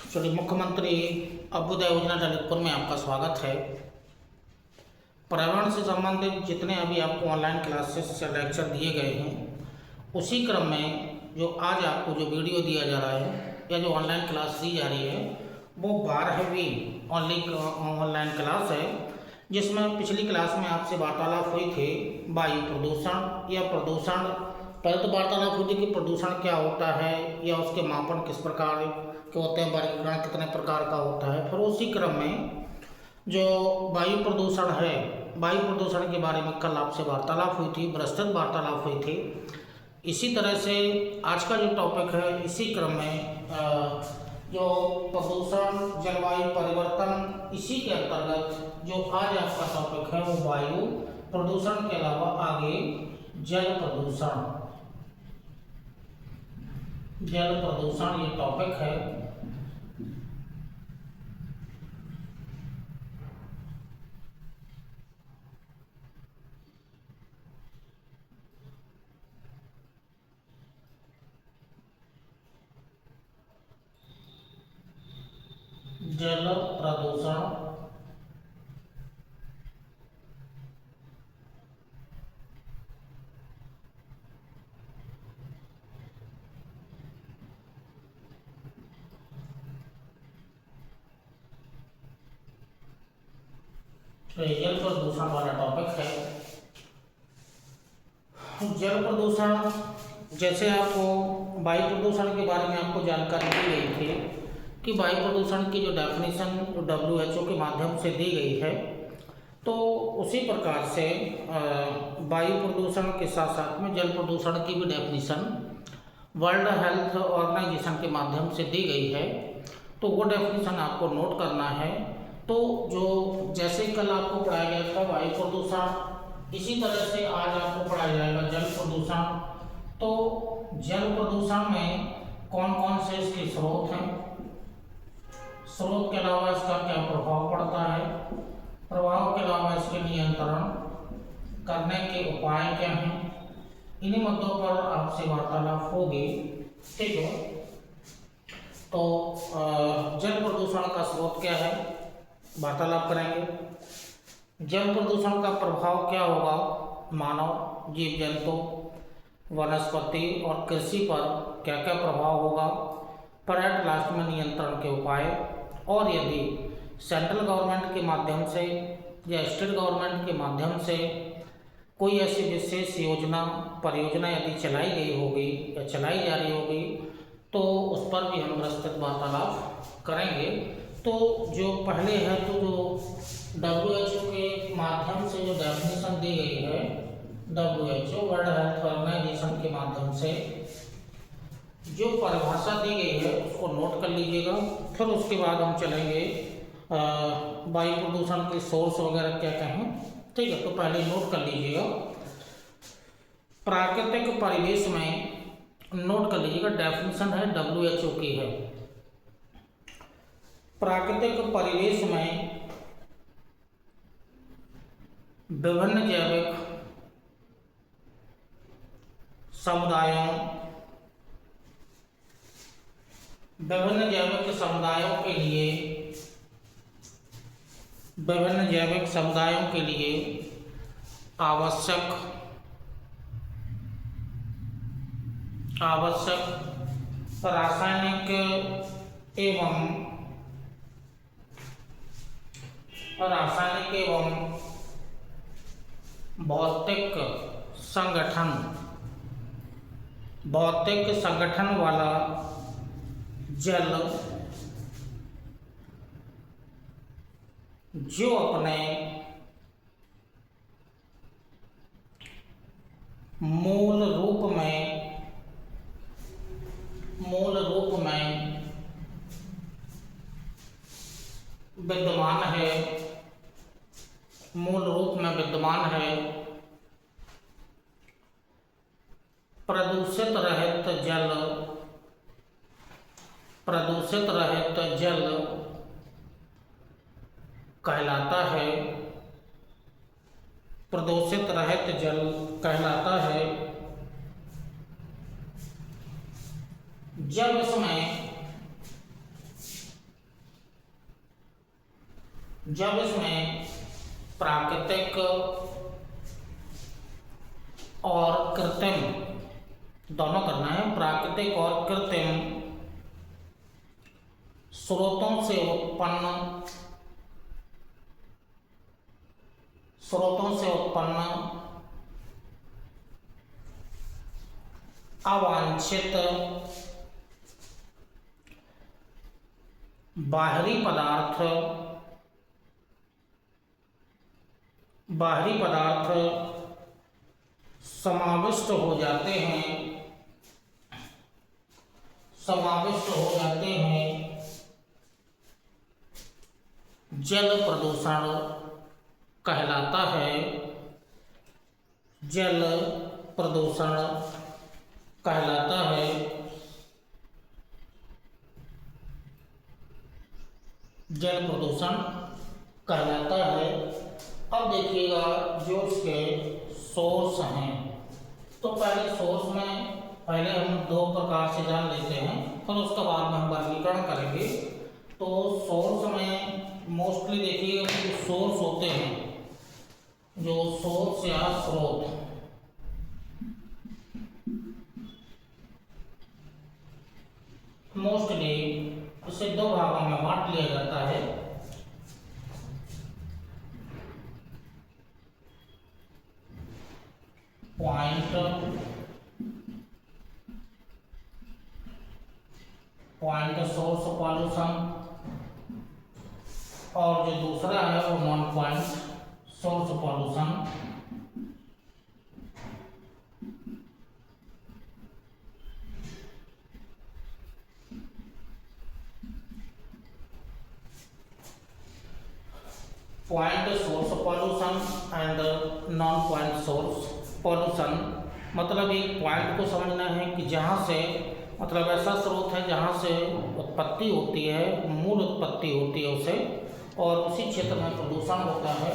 चलिए, मुख्यमंत्री अभ्युदय योजना ललितपुर में आपका स्वागत है। पर्यावरण से संबंधित जितने अभी आपको ऑनलाइन क्लासेस या लेक्चर दिए गए हैं, उसी क्रम में जो आज आपको जो वीडियो दिया जा रहा है या जो ऑनलाइन क्लास दी जा रही है वो 12वीं ऑनलाइन क्लास है, जिसमें पिछली क्लास में आपसे वार्तालाप हुई थी वायु प्रदूषण या प्रदूषण। पहले तो वार्तालाप हुई थी कि प्रदूषण क्या होता है या उसके मापन किस प्रकार के होते हैं, वर्गीकरण कितने प्रकार का होता है। फिर उसी क्रम में जो वायु प्रदूषण है, वायु प्रदूषण के बारे में कल आपसे वार्तालाप हुई थी, विस्तृत वार्तालाप हुई थी। इसी तरह से आज का जो टॉपिक है, इसी क्रम में जो प्रदूषण, जलवायु परिवर्तन, इसी के अंतर्गत जो आज आपका टॉपिक है वो वायु प्रदूषण के अलावा आगे जल प्रदूषण, जल प्रदूषण ये टॉपिक है। जल प्रदूषण जल प्रदूषण वाला टॉपिक है। जल प्रदूषण, जैसे आपको वायु प्रदूषण के बारे में आपको जानकारी दी गई थी कि वायु प्रदूषण की जो डेफिनेशन WHO के माध्यम से दी गई है, तो उसी प्रकार से वायु प्रदूषण के साथ साथ में जल प्रदूषण की भी डेफिनेशन वर्ल्ड हेल्थ ऑर्गेनाइजेशन के माध्यम से दी गई है। तो वो डेफिनेशन आपको नोट करना है। तो जो जैसे कल आपको पढ़ाया गया था वायु प्रदूषण, इसी तरह से आज आपको पढ़ाया जाएगा जल प्रदूषण। तो जल प्रदूषण में कौन कौन से इसके स्रोत हैं, स्रोत के अलावा इसका क्या प्रभाव पड़ता है, प्रभाव के अलावा इसके नियंत्रण करने के उपाय क्या हैं, इन्हीं मुद्दों पर आपसे वार्तालाप होगी। ठीक है, तो जल प्रदूषण का स्रोत क्या है, वार्तालाप करेंगे। जल प्रदूषण का प्रभाव क्या होगा मानव, जीव जंतु, वनस्पति और कृषि पर क्या क्या प्रभाव होगा, पर एट लास्ट में नियंत्रण के उपाय, और यदि सेंट्रल गवर्नमेंट के माध्यम से या स्टेट गवर्नमेंट के माध्यम से कोई ऐसी विशेष योजना, परियोजना यदि चलाई गई होगी या चलाई जा रही होगी, तो उस पर भी हम विस्तृत वार्तालाप करेंगे। तो जो पहले है, तो जो WHO के माध्यम से जो डेफिनेशन दी गई है, WHO वर्ल्ड हेल्थ ऑर्गेनाइजेशन के माध्यम से जो परिभाषा दी गई है उसको नोट कर लीजिएगा। फिर उसके बाद हम चलेंगे वायु प्रदूषण के सोर्स वगैरह क्या क्या हैं। ठीक है, तो पहले नोट कर लीजिएगा। प्राकृतिक परिवेश में नोट कर लीजिएगा, डेफिनेशन है WHO की है। प्राकृतिक परिवेश में विभिन्न जैविक समुदायों के लिए आवश्यक रासायनिक एवं भौतिक संगठन वाला जल जो अपने मूल रूप में विद्यमान है, प्रदूषित रहित जल कहलाता है। प्रदूषित रहित जल कहलाता है जब इसमें जब इसमें प्राकृतिक और कृत्रिम दोनों करना है, प्राकृतिक और कृत्रिम स्रोतों से उत्पन्न अवांछित बाहरी पदार्थ समाविष्ट हो जाते हैं जल प्रदूषण कहलाता है। जल प्रदूषण कहलाता है। जल प्रदूषण कहलाता है। अब देखिएगा जो इसके सोर्स हैं, तो पहले सोर्स में हम दो प्रकार से जान लेते हैं, फिर उसके बाद में हम वर्गीकरण करेंगे। तो सोर्स में मोस्टली देखिएगा जो सोर्स होते हैं, जो सोर्स या स्रोत, मोस्टली इसे दो भागों में बांट लिया जाता है। पॉइंट सोर्स पॉल्यूशन, और जो दूसरा है वो non point source pollution. Point source pollution and non point source pollution, मतलब एक पॉइंट को समझना है कि जहाँ से, मतलब ऐसा स्रोत है जहाँ से उत्पत्ति होती है, मूल उत्पत्ति होती है उसे, और उसी क्षेत्र में प्रदूषण होता है।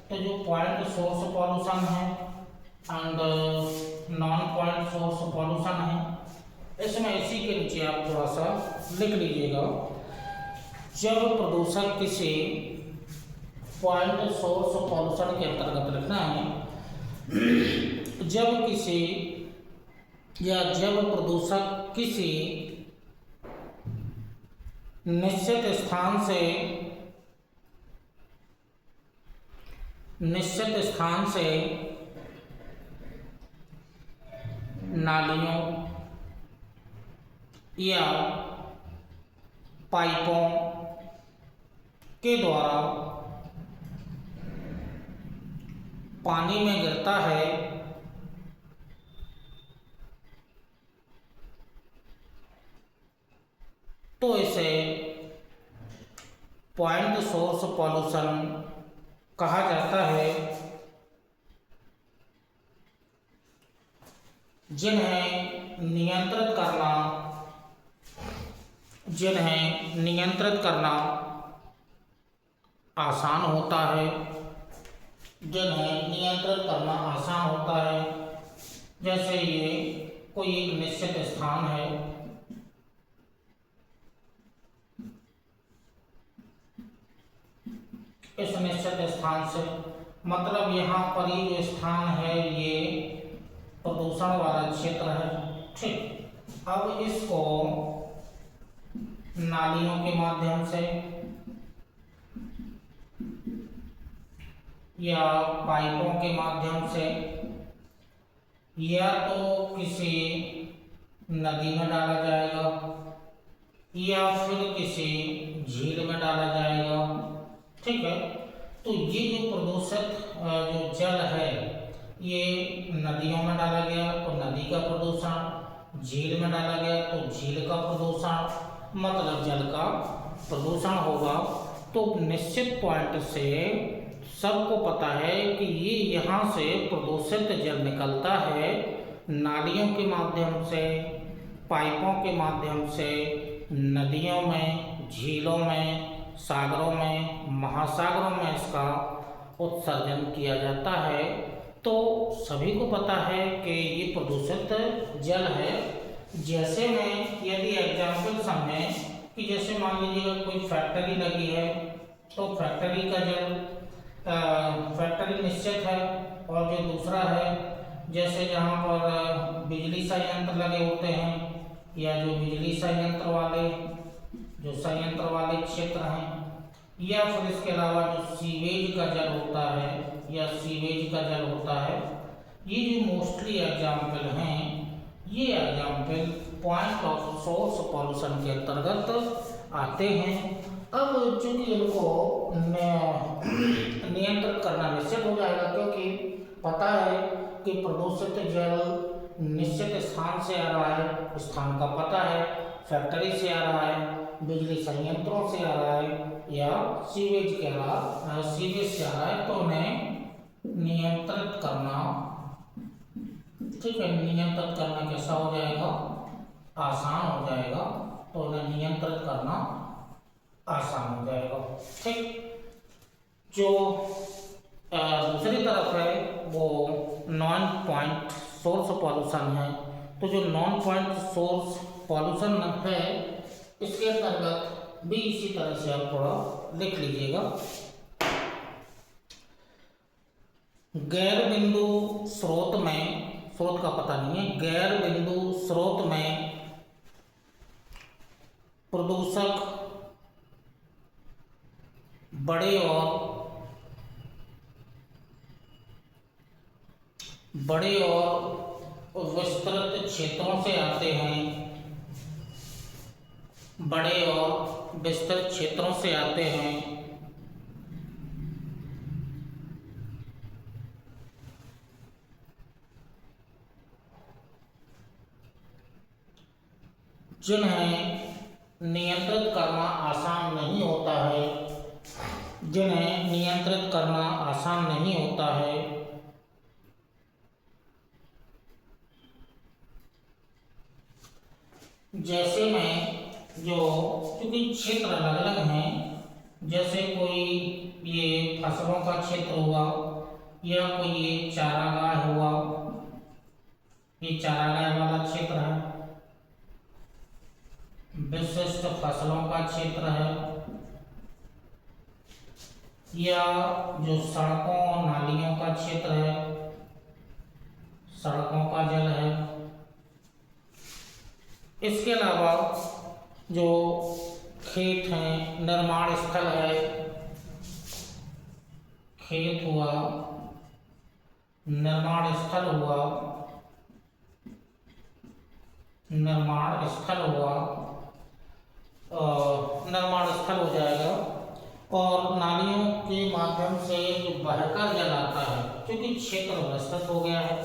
तो जो पॉइंट सोर्स पॉल्यूशन है and non point source pollution है, इसमें इसी के नीचे आप थोड़ा सा लिख लीजिएगा। जब प्रदूषक किसी पॉइंट सोर्स पॉल्यूशन के अंतर्गत रखना है, जब प्रदूषक किसी निश्चित स्थान से नालियों या पाइपों के द्वारा पानी में गिरता है, तो इसे पॉइंट सोर्स पॉल्यूशन कहा जाता है। जिन्हें नियंत्रित करना आसान होता है। जैसे ये कोई एक निश्चित स्थान है, इस निश्चित स्थान से, मतलब यहाँ पर ये जो स्थान है ये प्रदूषण वाला क्षेत्र है, ठीक। अब इसको नालियों के माध्यम से या पाइपों के माध्यम से या तो किसी नदी में डाला जाएगा या फिर किसी झील में डाला जाएगा, ठीक है। तो ये जो प्रदूषित जो जल है ये नदियों में डाला गया तो नदी का प्रदूषण, झील में डाला गया तो झील का प्रदूषण, मतलब जल का प्रदूषण होगा। तो निश्चित पॉइंट से सबको पता है कि ये यहाँ से प्रदूषित जल निकलता है, नालियों के माध्यम से, पाइपों के माध्यम से, नदियों में, झीलों में, सागरों में, महासागरों में इसका उत्सर्जन किया जाता है। तो सभी को पता है कि ये प्रदूषित जल है। जैसे में यदि एग्जाम्पल समझें कि जैसे मान लीजिएगा कोई फैक्ट्री लगी है तो फैक्ट्री का जल फैक्ट्री निश्चित है। और जो दूसरा है, जैसे जहाँ पर बिजली संयंत्र लगे होते हैं या जो बिजली संयंत्र वाले क्षेत्र हैं, या फिर इसके अलावा जो सीवेज का जल होता है ये जो मोस्टली एग्जाम्पल हैं, ये example point of source pollution के अंतर्गत आते हैं। अब चूंकि इनको नियंत्रित करना निश्चित हो जाएगा, क्योंकि पता है कि प्रदूषित जल निश्चित स्थान से आ रहा है, स्थान का पता है, फैक्ट्री से आ रहा है, बिजली संयंत्रों से आ रहा है, या सीवेज से आ रहा है, तो उन्हें नियंत्रित करना, ठीक है, नियंत्रित करना कैसा हो जाएगा, आसान हो जाएगा। तो उन्हें नियंत्रित करना आसान हो जाएगा। ठीक, जो दूसरी तरफ है वो नॉन पॉइंट सोर्स पॉल्यूशन है। तो जो नॉन पॉइंट सोर्स पॉल्यूशन है, इसके अंतर्गत भी इसी तरह से आप थोड़ा लिख लीजिएगा। गैर बिंदु स्रोत में, स्रोत का पता नहीं है, गैर बिंदु स्रोत में प्रदूषक बड़े और विस्तृत क्षेत्रों से आते हैं, बड़े और विस्तृत क्षेत्रों से आते हैं। जिन्हें नियंत्रित करना आसान नहीं होता है, जिन्हें नियंत्रित करना आसान नहीं होता है। जैसे में जो, क्योंकि क्षेत्र अलग अलग हैं, जैसे कोई ये फसलों का क्षेत्र हुआ, या कोई ये चारागाह हुआ, ये चारागाह वाला क्षेत्र है, विशिष्ट फसलों का क्षेत्र है, या जो सड़कों और नालियों का क्षेत्र है, सड़कों का जल है। इसके अलावा जो खेत हैं, निर्माण स्थल है, खेत हुआ, निर्माण स्थल हुआ, निर्माण स्थल हो जाएगा। और नालियों के माध्यम से जो बहकर जल आता है, क्योंकि क्षेत्र विस्तृत हो गया है,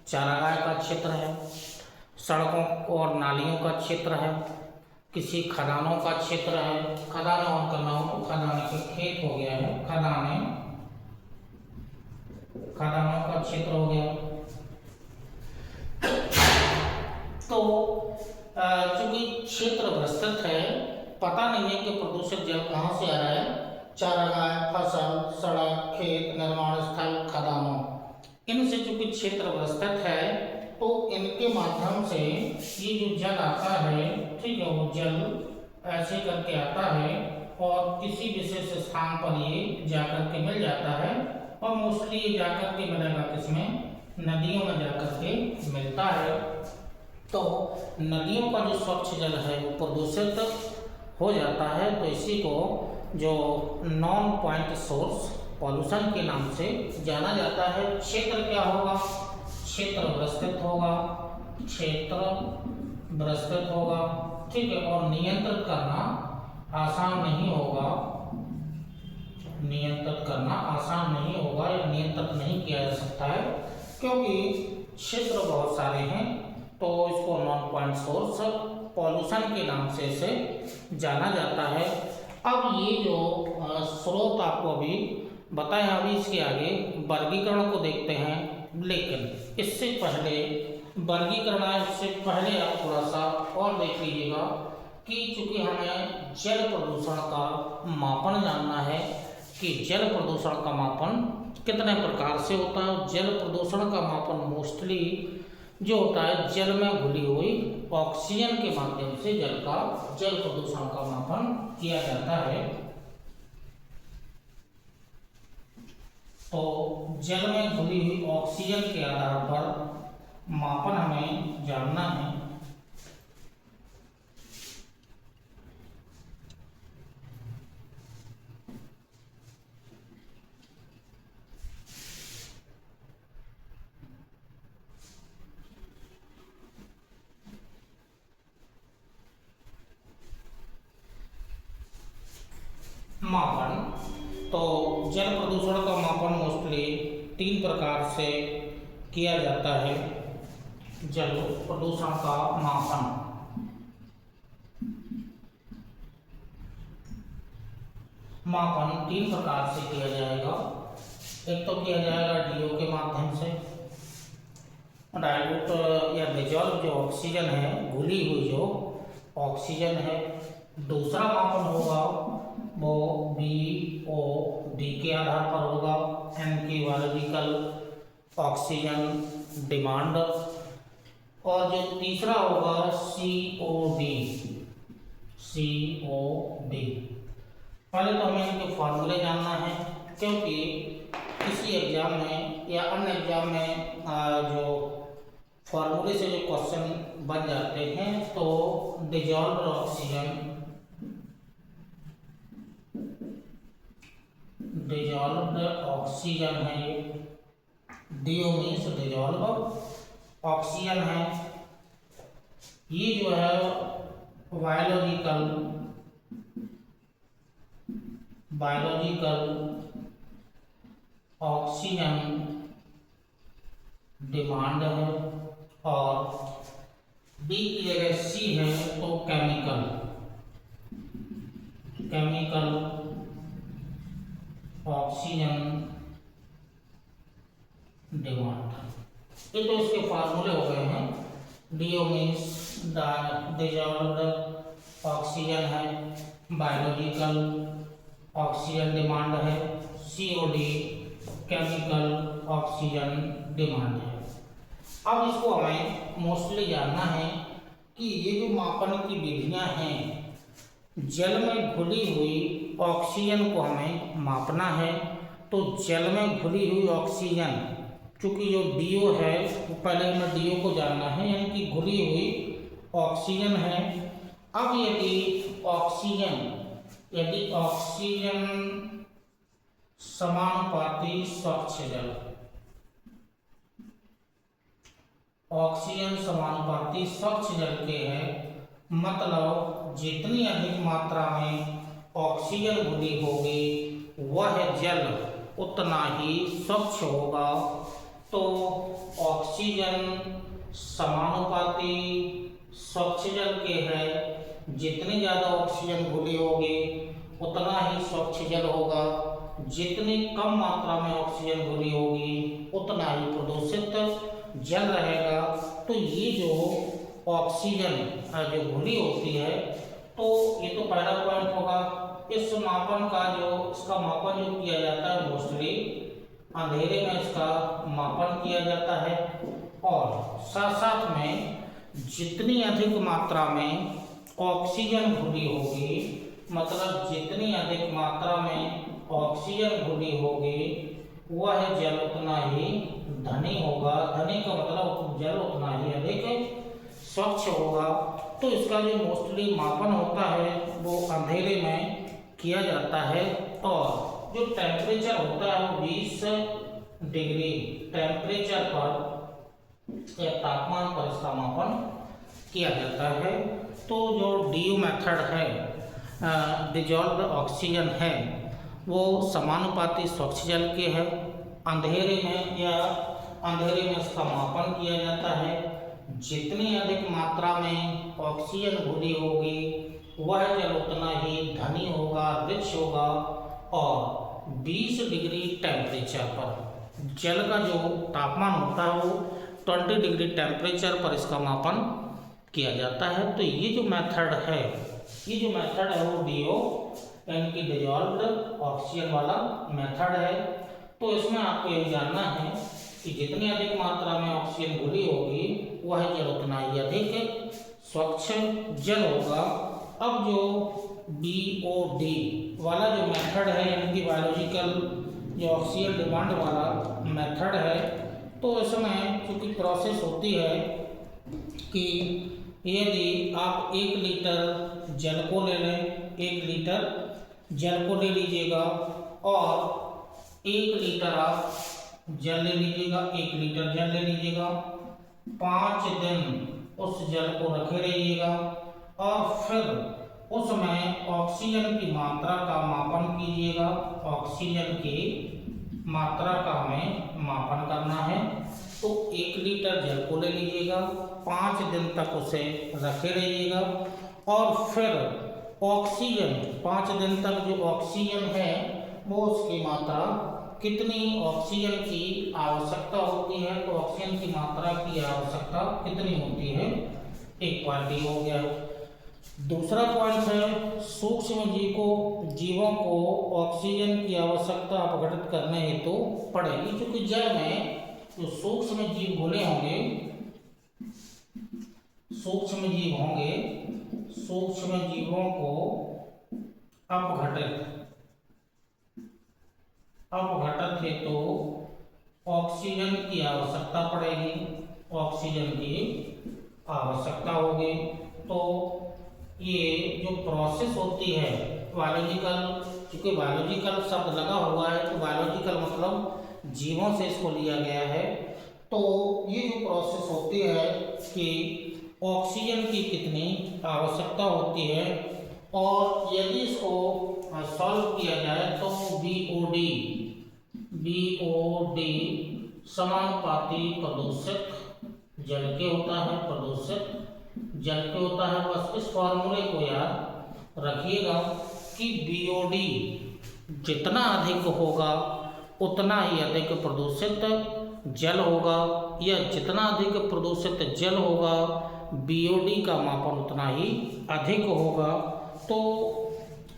चारागाह का क्षेत्र है, सड़कों और नालियों का क्षेत्र है, किसी खदानों का क्षेत्र है, खदानों के खेत हो गया है, खदानों का क्षेत्र हो गया। तो चूंकि क्षेत्र विस्तृत है, पता नहीं है कि प्रदूषित जल कहाँ से आ रहा है, चारागाह, फसल, सड़क, खेत, निर्माण स्थल, खदानों, इनसे चूंकि क्षेत्र विस्तृत है, तो इनके माध्यम से ये जो जल आता है, ठीक है, वो जल ऐसे करके आता है और किसी विशेष स्थान पर ये जाकर के मिल जाता है। और मोस्टली ये जाकर के मिलेगा किसमें, नदियों में जाकर के मिलता है। तो नदियों का जो स्वच्छ जल है वो प्रदूषित हो जाता है। तो इसी को जो नॉन पॉइंट सोर्स पॉल्यूशन के नाम से जाना जाता है। क्षेत्र क्या होगा, क्षेत्र विस्तृत होगा, ठीक है, और नियंत्रित करना आसान नहीं होगा, या नियंत्रित नहीं किया जा सकता है, क्योंकि क्षेत्र बहुत सारे हैं। तो इसको नॉन पॉइंट सोर्स पॉल्यूशन के नाम से इसे जाना जाता है। अब ये जो स्रोत आपको अभी बताया, अभी इसके आगे वर्गीकरण को देखते हैं। लेकिन इससे पहले वर्गीकरण से पहले आप थोड़ा सा और देख लीजिएगा कि चूंकि हमें जल प्रदूषण का मापन जानना है कि जल प्रदूषण का मापन कितने प्रकार से होता है। जल प्रदूषण का मापन मोस्टली जो होता है जल में घुली हुई ऑक्सीजन के माध्यम से जल प्रदूषण का मापन किया जाता है। तो जल में घुली हुई ऑक्सीजन के आधार पर मापन हमें जानना है। मापन, तो जल प्रदूषण का मापन मोस्टली 3 प्रकार से किया जाता है। जल प्रदूषण का मापन 3 प्रकार से किया जाएगा। एक तो किया जाएगा डीओ के माध्यम से, डाइल्यूट या डिजॉल्व जो ऑक्सीजन है, घुली हुई जो ऑक्सीजन है। दूसरा मापन होगा वो BOD के आधार पर होगा, एन की बायोलॉजिकल ऑक्सीजन डिमांड। और जो तीसरा होगा COD। पहले तो हमें इनके फॉर्मूले जानना है, क्योंकि किसी एग्जाम में या अन्य एग्जाम में जो फॉर्मूले से जो क्वेश्चन बन जाते हैं, तो डिजॉल्व्ड ऑक्सीजन है ये, DO मीन्स डिजॉल्व ऑक्सीजन है। ये जो है बायोलॉजिकल ऑक्सीजन डिमांड है। और B की जगह C है तो केमिकल ऑक्सीजन डिमांड। ये तो इसके फार्मूले हो गए हैं। DO मीन्स डिजॉल्व्ड ऑक्सीजन है, बायोलॉजिकल ऑक्सीजन डिमांड है, COD केमिकल ऑक्सीजन डिमांड है। अब इसको हमें मोस्टली जानना है कि ये जो मापन की विधियां हैं, जल में घुली हुई ऑक्सीजन को हमें मापना है। तो जल में घुली हुई ऑक्सीजन, चूँकि जो DO है वो पहले हमें DO को जानना है, यानी कि घुली हुई ऑक्सीजन है। अब यदि ऑक्सीजन समानुपाती स्वच्छ जल, ऑक्सीजन समानुपाती स्वच्छ जल के है, मतलब जितनी अधिक मात्रा में ऑक्सीजन घुली होगी वह जल उतना ही स्वच्छ होगा। तो ऑक्सीजन समानुपाती स्वच्छ जल के है, जितनी ज़्यादा ऑक्सीजन घुली होगी उतना ही स्वच्छ जल होगा, जितनी कम मात्रा में ऑक्सीजन घुली होगी उतना ही प्रदूषित जल रहेगा। तो ये जो ऑक्सीजन जो घुली होती है, तो ये तो पहला पॉइंट होगा। इस मापन का इसका मापन जो किया जाता है मोस्टली अंधेरे में इसका मापन किया जाता है। और साथ साथ में जितनी अधिक मात्रा में ऑक्सीजन घुली होगी, मतलब जितनी अधिक मात्रा में ऑक्सीजन घुली होगी वह जल उतना ही धनी होगा। धनी का मतलब जल उतना ही अधिक स्वच्छ होगा। तो इसका जो मोस्टली मापन होता है वो अंधेरे में किया जाता है। और जो टेम्परेचर होता है वो 20 डिग्री टेम्परेचर पर या तापमान पर इसका मापन किया जाता है। तो जो DO मेथड है, डिजॉल्व्ड ऑक्सीजन है, वो समानुपाती स्वच्छ जल के है। अंधेरे में इसका मापन किया जाता है। जितनी अधिक मात्रा में ऑक्सीजन घुली होगी वह जल उतना ही धनी होगा, रिच होगा। और 20 डिग्री टेम्परेचर पर जल का जो तापमान होता है वो 20 डिग्री टेम्परेचर पर इसका मापन किया जाता है। तो ये जो मेथड है वो DO यानी कि डिजॉल्व्ड ऑक्सीजन वाला मेथड है। तो इसमें आपको ये जानना है कि जितनी अधिक मात्रा में ऑक्सीजन घुली होगी वह जल उतना ही अधिक स्वच्छ जल होगा। अब जो BOD वाला जो मेथड है, यानी कि बायोलॉजिकल जो ऑक्सीजन डिमांड वाला मेथड है, तो इसमें चूँकि प्रोसेस होती है कि यदि आप 1 लीटर जल को ले लें, 1 लीटर जल को ले लीजिएगा और 1 लीटर आप जल ले लीजिएगा, 1 लीटर जल ले लीजिएगा, 5 दिन उस जल को रखे रहिएगा और फिर उसमें ऑक्सीजन की मात्रा का मापन कीजिएगा। ऑक्सीजन की मात्रा का हमें मापन करना है, तो 1 लीटर जल को ले लीजिएगा, 5 दिन तक उसे रखे रहिएगा और फिर ऑक्सीजन 5 दिन तक जो ऑक्सीजन है वो उसकी मात्रा कितनी ऑक्सीजन की आवश्यकता होती है, तो ऑक्सीजन की मात्रा की आवश्यकता कितनी होती है, एक पॉइंट ये हो गया। दूसरा पॉइंट है सूक्ष्म जीवों को ऑक्सीजन की आवश्यकता अपघटित करने हेतु पड़ेगी, क्योंकि जल में जो सूक्ष्म जीव घुले होंगे, सूक्ष्म जीवों को अपघटित हेतु ऑक्सीजन की आवश्यकता पड़ेगी, ऑक्सीजन की आवश्यकता होगी। तो ये जो प्रोसेस होती है बायोलॉजिकल, क्योंकि बायोलॉजिकल शब्द लगा हुआ है तो बायोलॉजिकल मतलब जीवों से इसको लिया गया है, तो ये जो प्रोसेस होती है कि ऑक्सीजन की कितनी आवश्यकता होती है और यदि इसको सॉल्व किया जाए तो बीओडी समानुपाती प्रदूषित जल के होता है, बस इस फॉर्मूले को याद रखिएगा कि बीओडी जितना अधिक होगा उतना ही अधिक प्रदूषित जल होगा, या जितना अधिक प्रदूषित जल होगा बीओडी का मापन उतना ही अधिक होगा। तो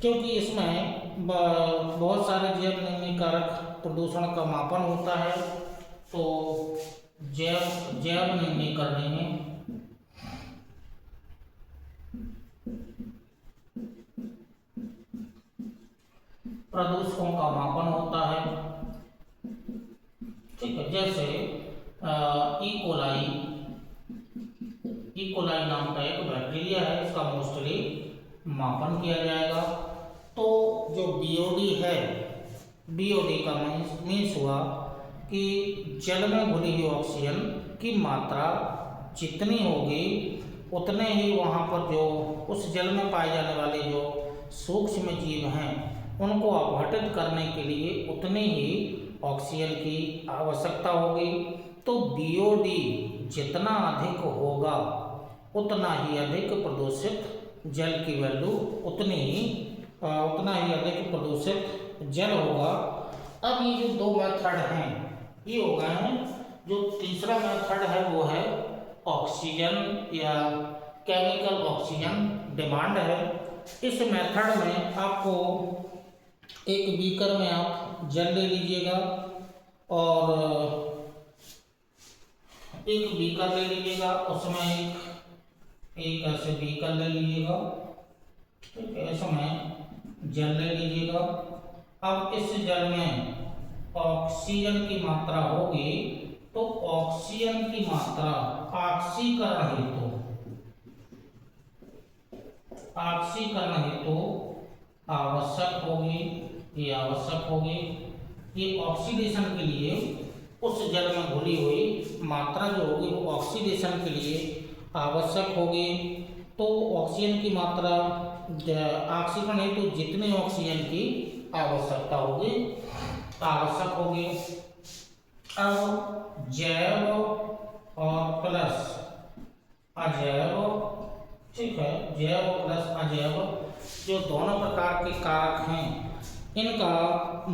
क्योंकि इसमें बहुत सारे जैव निम्नीकारक प्रदूषण का मापन होता है, तो जैव निम्नीकरण में प्रदूषकों का मापन होता है, ठीक है। जैसे इकोलाई नाम का एक बैक्टीरिया है, इसका मोस्टली मापन किया जाएगा। तो जो बीओडी है, बीओडी का मीन्स हुआ कि जल में घुली हुई ऑक्सीजन की मात्रा जितनी होगी उतने ही वहाँ पर जो उस जल में पाए जाने वाले जो सूक्ष्म जीव हैं उनको अपघटित करने के लिए उतनी ही ऑक्सीजन की आवश्यकता होगी। तो बीओडी जितना अधिक होगा उतना ही अधिक प्रदूषित जल की वैल्यू उतना ही अधिक प्रदूषित जल होगा। अब ये जो 2 मेथड हैं ये हो गए हैं। जो तीसरा मेथड है वो है ऑक्सीजन या केमिकल ऑक्सीजन डिमांड है। इस मेथड में आपको एक बीकर में आप जल ले लीजिएगा और एक बीकर ले लीजिएगा, उसमें एक ऐसे बीकर ले लीजिएगा, ठीक है, इसमें जल ले लीजिएगा। अब इस जल में ऑक्सीजन की मात्रा होगी, तो ऑक्सीजन की मात्रा ऑक्सीकरण हेतु आवश्यक होगी। ये ऑक्सीडेशन के लिए उस जल में घुली हुई मात्रा जो होगी वो ऑक्सीडेशन के लिए आवश्यक होगी। तो ऑक्सीजन की मात्रा ऑक्सीकरण हेतु जितने ऑक्सीजन की आवश्यकता होगी अब जैव और प्लस अजैव, ठीक है, जैव प्लस अजैव जो दोनों प्रकार के कारक हैं इनका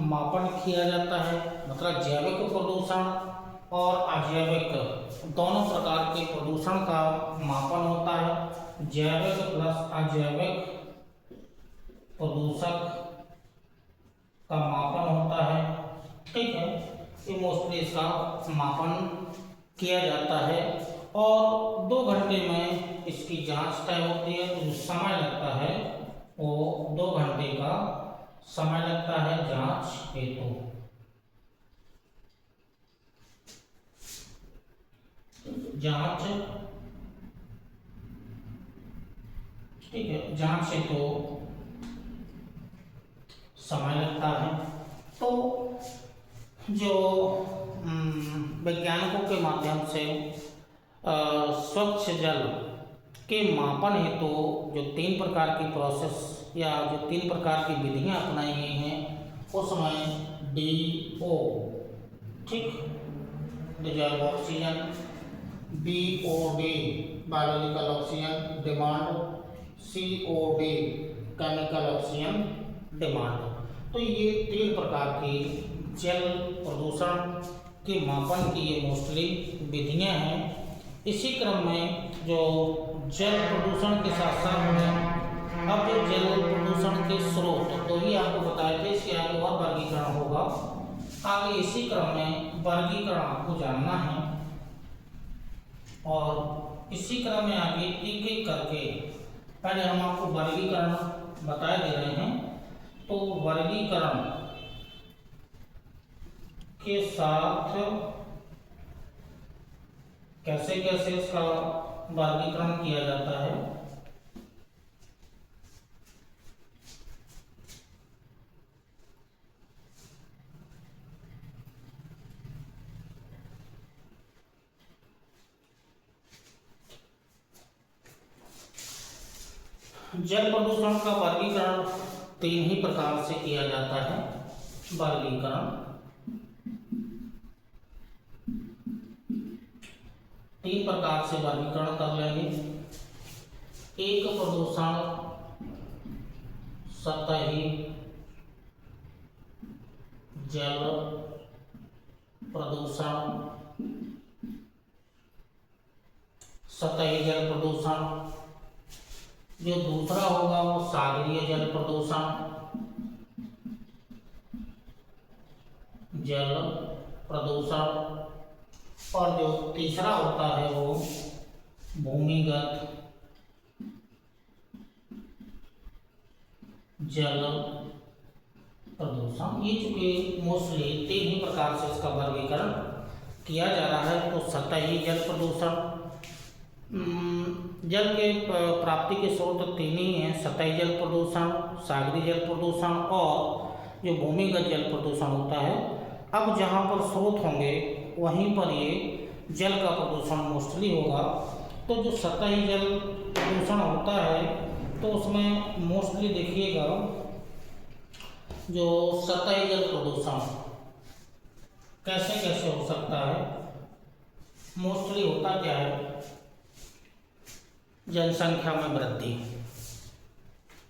मापन किया जाता है। मतलब जैविक प्रदूषण और अजैविक दोनों प्रकार के प्रदूषण का मापन होता है। जैविक प्लस अजैविक प्रदूषक का मापन होता है, ठीक है। ये मोस्टली इसका मापन किया जाता है और 2 घंटे में इसकी जांच तय होती है। तो जो समय लगता है वो 2 घंटे का समय लगता है जांच हेतु। जांच, ठीक है, जांच से तो समय लगता है। तो जो वैज्ञानिकों के माध्यम से स्वच्छ जल के मापन हेतु जो 3 प्रकार की प्रोसेस या जो 3 प्रकार की विधियां अपनाई गई हैं, उसमें DO, ठीक, dissolve oxygen, BOD, biological oxygen demand, COD, chemical oxygen demand. तो ये 3 प्रकार की जल प्रदूषण के मापन की ये मोस्टली विधियां हैं। इसी क्रम में जो जल प्रदूषण के साथ साथ में अब जो जल प्रदूषण के स्रोत तो ही आपको बताए थे, इसके आगे और वर्गीकरण होगा। आगे इसी क्रम में वर्गीकरण आपको जानना है और इसी क्रम में आगे एक एक करके पहले हम आपको वर्गीकरण बता दे रहे हैं। तो वर्गीकरण के साथ कैसे कैसे इसका वर्गीकरण किया जाता है। जल प्रदूषण का वर्गीकरण 3 ही प्रकार से किया जाता है। वर्गीकरण 3 प्रकार से वर्गीकरण कर लेंगे। एक प्रदूषण सतही जल प्रदूषण, सतही जल प्रदूषण। जो दूसरा होगा वो सागरीय जल प्रदूषण, जल प्रदूषण। और जो तीसरा होता है वो भूमिगत जल प्रदूषण। ये चूंकि मोस्टली 3 ही प्रकार से इसका वर्गीकरण किया जा रहा है। तो सतही जल प्रदूषण, जल के प्राप्ति के स्रोत 3 ही हैं, सतही जल प्रदूषण, सागरीय जल प्रदूषण और जो भूमिगत जल प्रदूषण होता है। अब जहाँ पर स्रोत होंगे वहीं पर ये जल का प्रदूषण मोस्टली होगा। तो जो सतही जल प्रदूषण होता है तो उसमें मोस्टली देखिएगा जो सतही जल प्रदूषण कैसे कैसे हो सकता है। मोस्टली होता क्या है, जनसंख्या में वृद्धि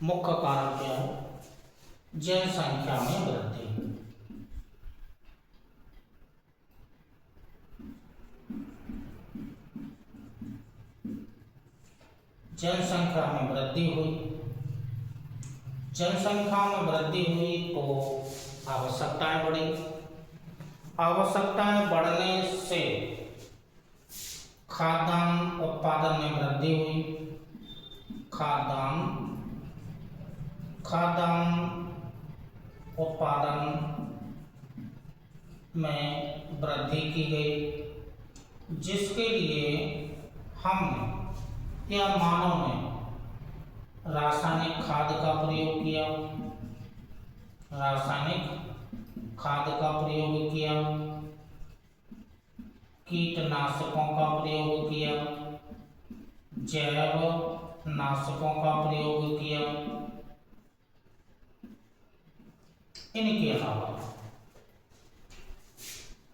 मुख्य कारण क्या है, जनसंख्या में वृद्धि। जनसंख्या में वृद्धि हुई, जनसंख्या में वृद्धि हुई तो आवश्यकताएं बढ़ी, आवश्यकताएं बढ़ने से खाद्यान्न उत्पादन में वृद्धि हुई, खाद्यान्न उत्पादन में वृद्धि की गई, जिसके लिए हम या मानव ने रासायनिक खाद का प्रयोग किया, रासायनिक खाद का प्रयोग किया, कीटनाशकों का प्रयोग किया, जैव नाशकों का प्रयोग किया। इनके अलावा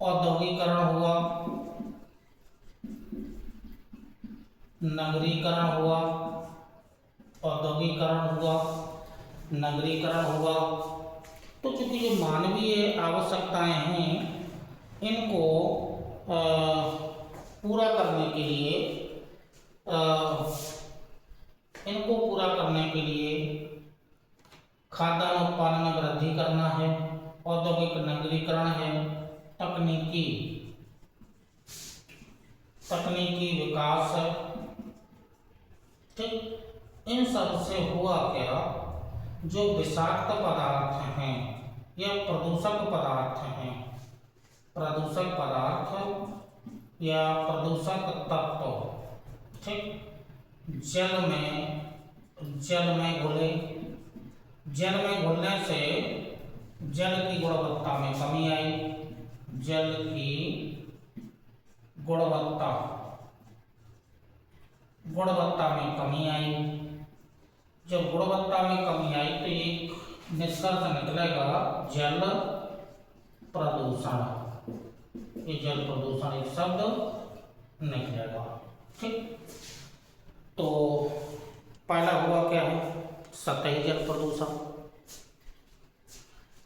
औद्योगिकरण हुआ, नगरीकरण हुआ, औद्योगिकरण हुआ, नगरीकरण हुआ। तो चूंकि जो मानवीय आवश्यकताएं हैं इनको पूरा करने के लिए खाद्यान्न उत्पादन में वृद्धि करना है, औद्योगिक नगरीकरण है, तकनीकी विकास है। ठीक, इन सब से हुआ क्या, जो विषाक्त पदार्थ हैं या प्रदूषक पदार्थ हैं, प्रदूषक पदार्थ या प्रदूषक तत्व, ठीक, जल में घुले, जल में घुलने से जल की गुणवत्ता में कमी आई, जल की गुणवत्ता में कमी आई। जब गुणवत्ता में कमी आई तो एक निष्कर्ष निकलेगा जल प्रदूषण, ये जल प्रदूषण एक शब्द निकलेगा, ठीक। तो पहला हुआ क्या है, सतही जल प्रदूषण।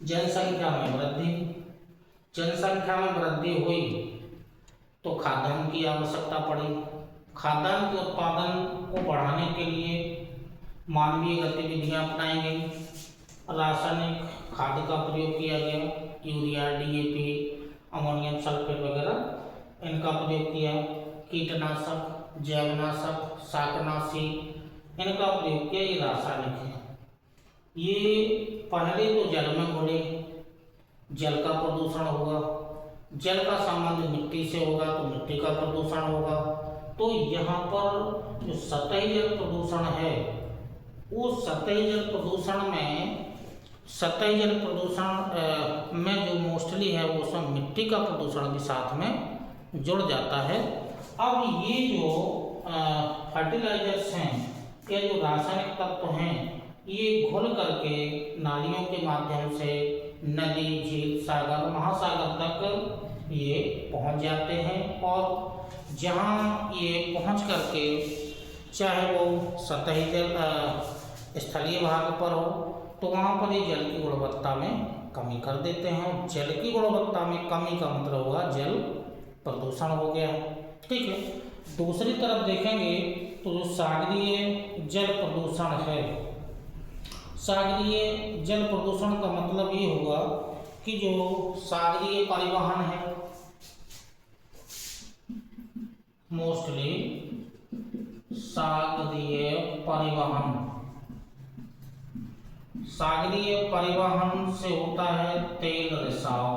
जनसंख्या में वृद्धि, जनसंख्या में वृद्धि हुई तो खाद्यान्न की आवश्यकता पड़ी। खाद्यान्न के उत्पादन को बढ़ाने के लिए मानवीय गतिविधियां अपनाई गई। रासायनिक खाद का प्रयोग किया गया, यूरिया, डीएपी, अमोनियम सल्फेट वगैरह इनका प्रयोग किया। कीटनाशक, जैवनाशक, शाकनाशी इनका प्रयोग किया, ये रासायनिक है। ये पहले तो जल में घुले, जल का प्रदूषण होगा। जल का संबंध मिट्टी से होगा तो मिट्टी का प्रदूषण होगा। तो यहाँ पर जो सतही जल प्रदूषण है, वो सतही जल प्रदूषण में जो मोस्टली है वो सब मिट्टी का प्रदूषण के साथ में जुड़ जाता है। अब ये जो फर्टिलाइजर्स हैं या जो रासायनिक तत्व हैं, ये घुल करके नालियों के माध्यम से नदी, झील, सागर, महासागर तक ये पहुंच जाते हैं। और जहां ये पहुंच करके, चाहे वो सतही जल स्थलीय भाग पर हो, तो वहां पर ये जल की गुणवत्ता में कमी कर देते हैं। जल की गुणवत्ता में कमी का मतलब हुआ जल प्रदूषण हो गया, ठीक है। दूसरी तरफ देखेंगे तो जो सागरीय जल प्रदूषण है, सागरीय जल प्रदूषण का मतलब ये हुआ कि जो सागरीय परिवहन है, मोस्टली सागरीय परिवहन से होता है तेल रिसाव।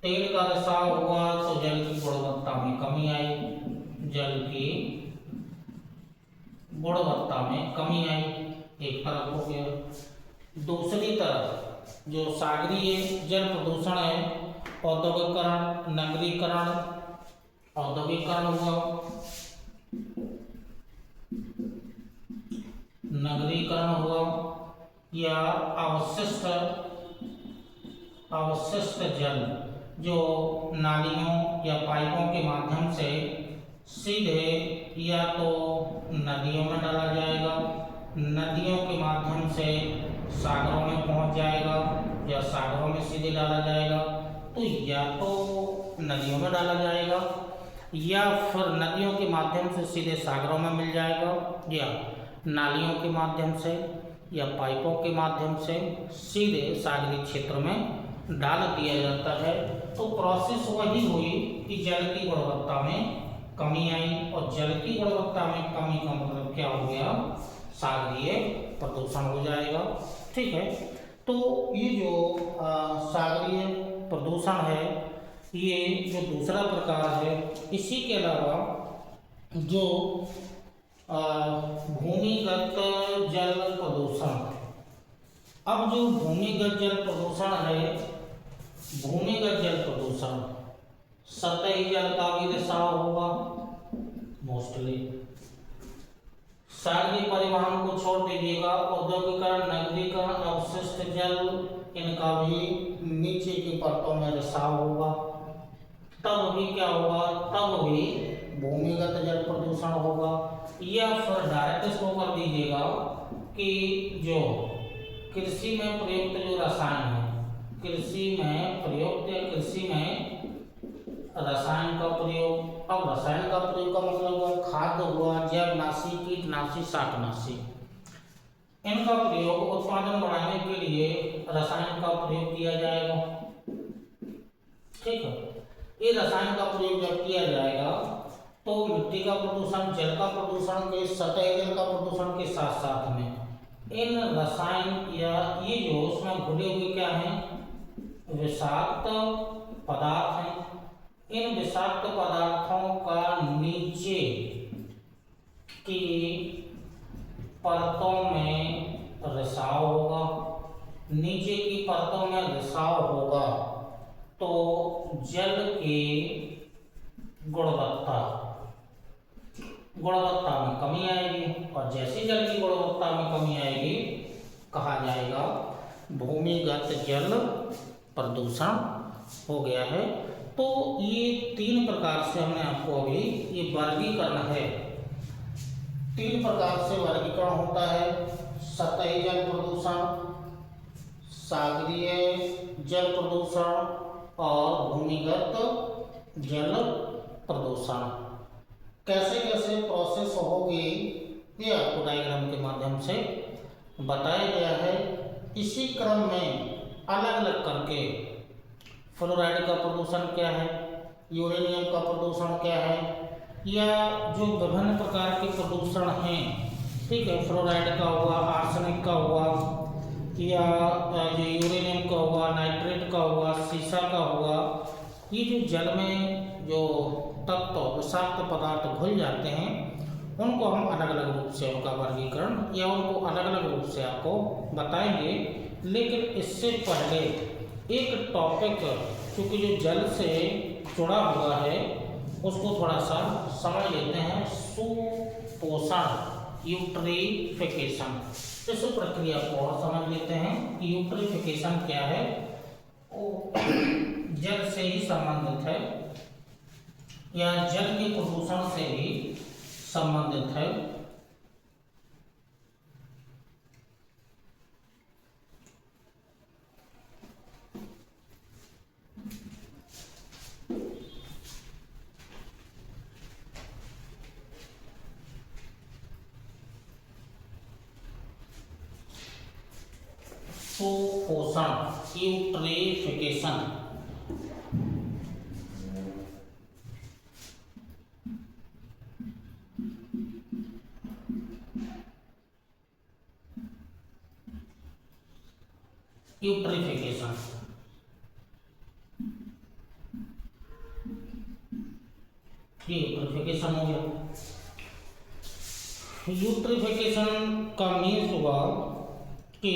तेल का रिसाव हुआ तो जल की गुणवत्ता में कमी आई, जल की गुणवत्ता में कमी आई, एक तरफ हो गया। दूसरी तरफ जो सागरीय जल प्रदूषण है, औद्योगिकरण, नगरीकरण, औद्योगिकरण हुआ, नगरीकरण हुआ, या अवशिष्ट जल जो नालियों या पाइपों के माध्यम से सीधे या तो नदियों में डाला जाएगा, नदियों के माध्यम से सागरों में पहुंच जाएगा, या सागरों में सीधे डाला जाएगा। तो या तो नदियों में डाला जाएगा, या फिर नदियों के माध्यम से सीधे सागरों में मिल जाएगा, या नालियों के माध्यम से या पाइपों के माध्यम से सीधे सागरीय क्षेत्र में डाल दिया जाता है। तो प्रोसेस वही हुई कि जल की गुणवत्ता में कमी आई, और जल की गुणवत्ता में कमी का मतलब क्या हो गया, सागरीय प्रदूषण हो जाएगा, ठीक है। तो ये जो सागरीय प्रदूषण है, ये जो दूसरा प्रकार है। इसी के अलावा जो भूमिगत जल प्रदूषण, अब जो भूमिगत जल प्रदूषण है, भूमिगत जल प्रदूषण सतही जल का भी रिसाव होगा, मोस्टली सागरीय परिवहन को छोड़ दीजिएगा, औद्योगिकरण, नगरीकरण, अवशिष्ट जल इनका भी नीचे की परतों में रिसाव होगा। तब भी क्या होगा, तब भी भूमिगत जल प्रदूषण होगा। या फिर डायरेक्ट इसको कर दीजिएगा कि जो कृषि में प्रयुक्त जो रसायन है, कृषि में प्रयुक्त या कृषि में रसायन का प्रयोग। अब रसायन का प्रयोग का मतलब हुआ खाद हुआ, जैवनाशी, कीटनाशी, शाकनाशी, इनका प्रयोग उत्पादन बढ़ाने के लिए रसायन का प्रयोग किया जाएगा, ठीक है। ये रसायन का प्रयोग जब किया जाएगा तो मिट्टी का प्रदूषण, जल का प्रदूषण के, सतही जल का प्रदूषण के साथ साथ में इन रसायन या ये जो उसमें घुले हुए क्या हैं, विषाक्त पदार्थ हैं, इन विषाक्त पदार्थों का नीचे की परतों में रिसाव होगा, नीचे की परतों में रिसाव होगा तो जल की गुणवत्ता में कमी आएगी, और जैसे जल की गुणवत्ता में कमी आएगी कहा जाएगा भूमिगत जल प्रदूषण हो गया है। तो ये 3 प्रकार से हमने आपको अभी ये वर्गीकरण है, 3 प्रकार से वर्गीकरण होता है, सतही जल प्रदूषण, सागरीय जल प्रदूषण और भूमिगत जल प्रदूषण। कैसे कैसे प्रोसेस होगी ये आपको डायग्राम के माध्यम से बताया गया है। इसी क्रम में अलग अलग करके फ्लोराइड का प्रदूषण क्या है, यूरेनियम का प्रदूषण क्या है, या जो विभिन्न प्रकार के प्रदूषण हैं, ठीक है, फ्लोराइड का हुआ, आर्सेनिक का हुआ, या जो यूरेनियम का हुआ, नाइट्रेट का हुआ, सीसा का हुआ, ये जो जल में जो तत्व विषाक्त पदार्थ घुल जाते हैं उनको हम अलग अलग रूप से उनका वर्गीकरण या उनको अलग अलग रूप से आपको बताएंगे। लेकिन इससे पहले एक टॉपिक क्योंकि जो जल से जुड़ा हुआ है उसको थोड़ा सा समझ लेते हैं। सुपोषण, यूट्रिफिकेशन, इस प्रक्रिया को और समझ लेते हैं कि यूट्रिफिकेशन क्या है। वो जल से ही संबंधित है या जल के प्रदूषण से भी संबंधित है। सुपोषण, यूट्रिफिकेशन, यूट्रिफिकेशन ये यूट्रिफिकेशन हो गया। यूट्रिफिकेशन का मीन्स हुआ कि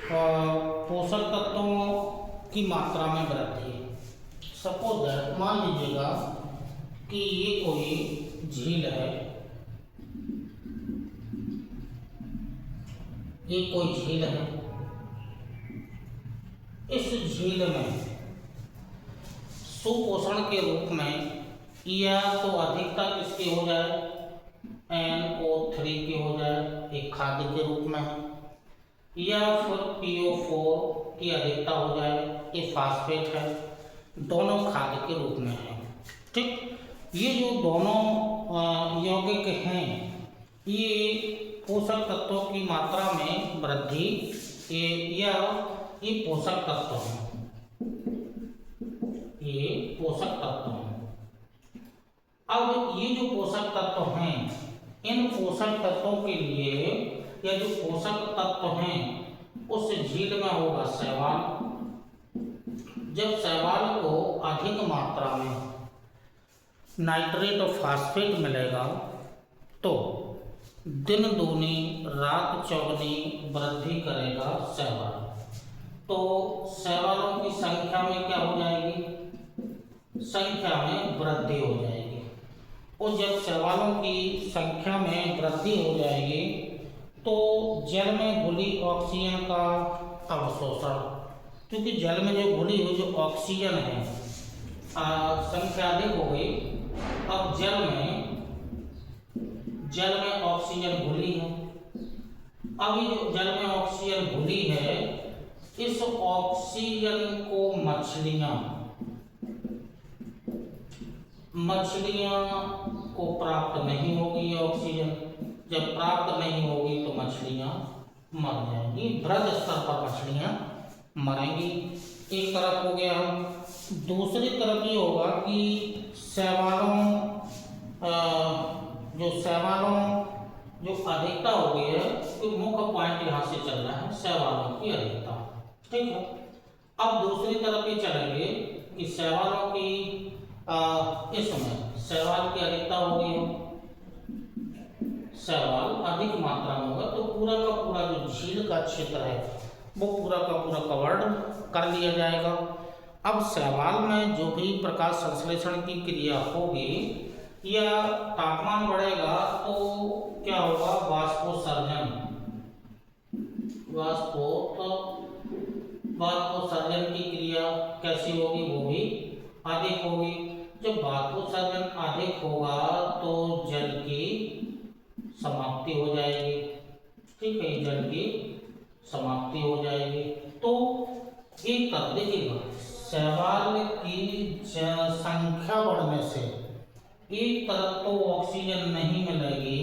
पोषक तत्वों की मात्रा में वृद्धि। सपोज दैट, मान लीजिएगा कि ये कोई झील है, ये कोई झील है, इस झील में सुपोषण के रूप में या तो अधिकता किसकी हो जाए, NO3 की हो जाए, एक खाद्य के रूप में, या फिर PO4 की अधिकता हो जाए, ये फास्फेट है, दोनों खाद्य के रूप में है। ठीक, ये जो दोनों यौगिक हैं ये पोषक तत्वों की मात्रा में वृद्धि ये पोषक तत्व हैं, ये पोषक तत्व हैं। अब ये जो पोषक तत्व हैं, इन पोषक तत्वों के लिए या जो पोषक तत्व हैं उस झील में होगा शैवाल। जब शैवाल को अधिक मात्रा में नाइट्रेट और फास्फेट मिलेगा तो दिन दूनी रात चौगुनी वृद्धि करेगा शैवाल। तो शैवालों की संख्या में क्या हो जाएगी, संख्या में वृद्धि हो जाएगी। और जब शैवालों की संख्या में वृद्धि हो जाएगी तो जल में घुली ऑक्सीजन का अवशोषण, क्योंकि जल में जो घुली हुई जो ऑक्सीजन है संख्या अधिक हो गई। अब जल में ऑक्सीजन घुली है, अब ये जो जल में ऑक्सीजन घुली है इस ऑक्सीजन को मछलियां को प्राप्त नहीं होगी। ऑक्सीजन जब प्राप्त नहीं होगी तो मछलियां मर जाएंगी, बृहद स्तर पर मछलियां मरेंगी। एक तरफ हो गया। दूसरी तरफ ये होगा कि शैवालों जो अधिकता हो गई है, तो मुख्य पॉइंट यहाँ से चल रहा है शैवालों की अधिकता। ठीक है, अब दूसरी तरफ ये चलेंगे कि शैवालों की इसमें शैवाल की अधिकता होगी, शैवाल अधिक मात्रा में होगा, तो पूरा का पूरा जो झील का क्षेत्र है वो पूरा का पूरा कवर्ड कर लिया जाएगा। अब शैवाल में जो भी प्रकाश संश्लेषण की क्रिया होगी या तापमान बढ़ेगा तो क्या होगा, वाष्पोत्सर्जन की क्रिया कैसी होगी, वो भी अधिक होगी। जब वाष्पोत्सर्जन अधिक होगा तो जल की समाप्ति हो जाएगी, ठीक है, जल की समाप्ति हो जाएगी। तो एक तरफ देखिएगा, शैवाल की संख्या बढ़ने से एक तरफ तो ऑक्सीजन नहीं मिलेगी,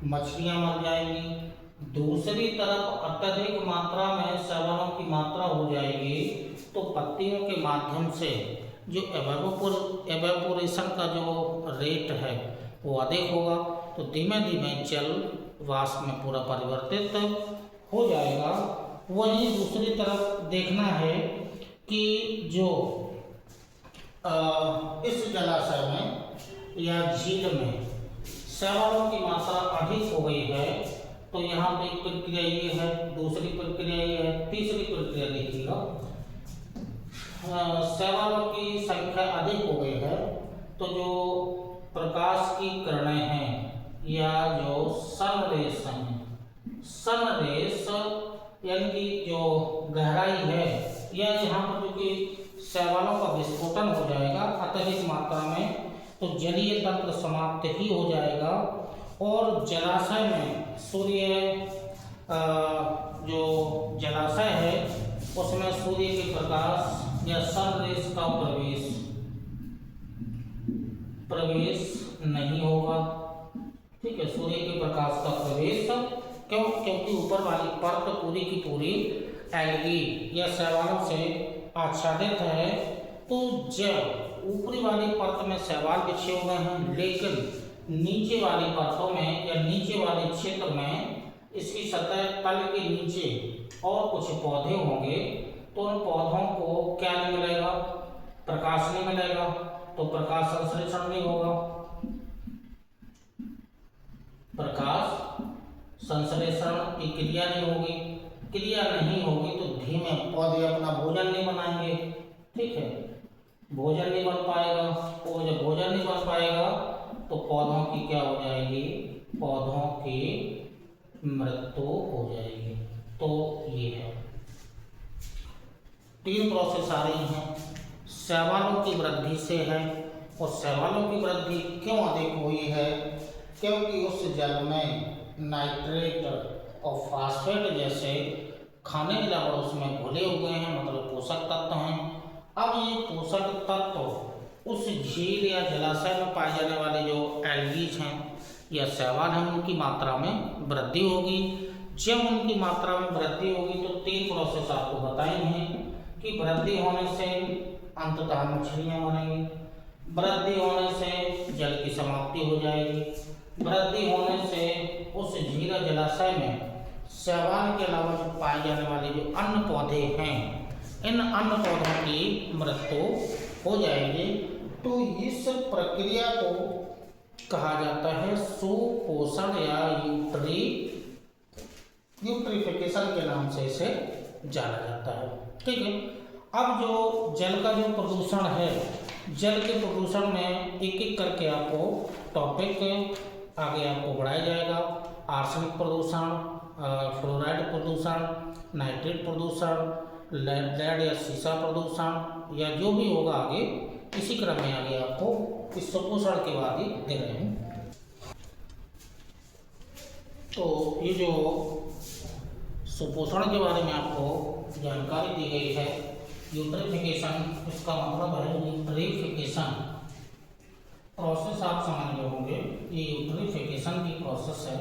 मछलियां मर जाएंगी, दूसरी तरफ अत्यधिक मात्रा में शैवालों की मात्रा हो जाएगी, तो पत्तियों के माध्यम से जो एवेपोरेशन का जो रेट है वो अधिक होगा, तो धीमे धीमे जल वाष्प में पूरा परिवर्तित हो जाएगा। वहीं दूसरी तरफ देखना है कि जो इस जलाशय में या झील में शैवालों की मात्रा अधिक हो गई है, तो यहाँ पे एक प्रक्रिया ये है, दूसरी प्रक्रिया ये है, तीसरी प्रक्रिया देखिएगा, शैवालों की संख्या अधिक हो गई है तो जो प्रकाश की किरणें हैं या जो सनरेस हैं, सनरेस यानी कि जो गहराई है, या यहाँ पर जो कि शैवालों का विस्फोटन हो जाएगा अत्यधिक मात्रा में, तो जलीय तंत्र समाप्त ही हो जाएगा और जलाशय में जो जलाशय है उसमें सूर्य के प्रकाश या सनरेज का प्रवेश नहीं होगा, ठीक है, सूर्य के प्रकाश का प्रवेश क्योंकि ऊपर वाली परत पूरी की पूरी एल्गी या शैवालों से आच्छादित है। तो जब ऊपरी वाली परत में शैवाल बिछे हुए हैं, लेकिन नीचे वाली परतों में या नीचे वाले क्षेत्र में इसकी सतह तल के नीचे और कुछ पौधे होंगे, तो उन पौधों को क्या नहीं मिलेगा, प्रकाश नहीं मिलेगा, तो प्रकाश संश्लेषण नहीं होगा। प्रकाश संश्लेषण की क्रिया नहीं होगी, क्रिया नहीं होगी तो धीमे पौधे अपना भोजन नहीं बनाएंगे, ठीक है, भोजन नहीं बन पाएगा, और जब भोजन नहीं बन पाएगा तो पौधों की क्या हो जाएगी, पौधों की मृत्यु हो जाएगी। तो ये है, तीन प्रोसेस आ रही हैं। शैवालों की वृद्धि से है, और शैवालों की वृद्धि क्यों अधिक हुई है, क्योंकि उस जल में नाइट्रेट और फास्फेट जैसे खाने के लवण उसमें घुले हुए हैं, मतलब पोषक तत्व हैं। अब ये पोषक तत्व उस झील या जलाशय में पाए जाने वाले जो एल्गीज हैं या शैवाल हैं उनकी मात्रा में वृद्धि होगी। जब उनकी मात्रा में वृद्धि होगी तो तीन प्रोसेस आपको बताए हैं कि वृद्धि होने से अंततः मछलियाँ मरेंगी, वृद्धि होने से जल की समाप्ति हो जाएगी, वृद्धि होने से उस झील जलाशय में शैवाल के अलावा जो पाए जाने वाले जो अन्य पौधे हैं, इन अन्य पौधों की मृत्यु हो जाएगी। तो इस प्रक्रिया को कहा जाता है सुपोषण या यूट्रिफिकेशन के नाम से इसे जाना जाता है, ठीक है। अब जो जल का जो प्रदूषण है, जल के प्रदूषण में एक एक करके आपको टॉपिक आगे आपको बढ़ाया जाएगा। आर्सेनिक प्रदूषण, फ्लोराइड प्रदूषण, नाइट्रेट प्रदूषण, लेड या सीसा प्रदूषण, या जो भी होगा आगे इसी क्रम में आगे आपको इस सुपोषण के बाद ही दे रहे हैं। तो ये जो सुपोषण के बारे में आपको जानकारी दी गई है, यूट्रिफिकेशन, इसका मतलब है यूट्रिफिकेशन प्रोसेस आप समझ गए होंगे, ये यूट्रिफिकेशन की प्रोसेस है।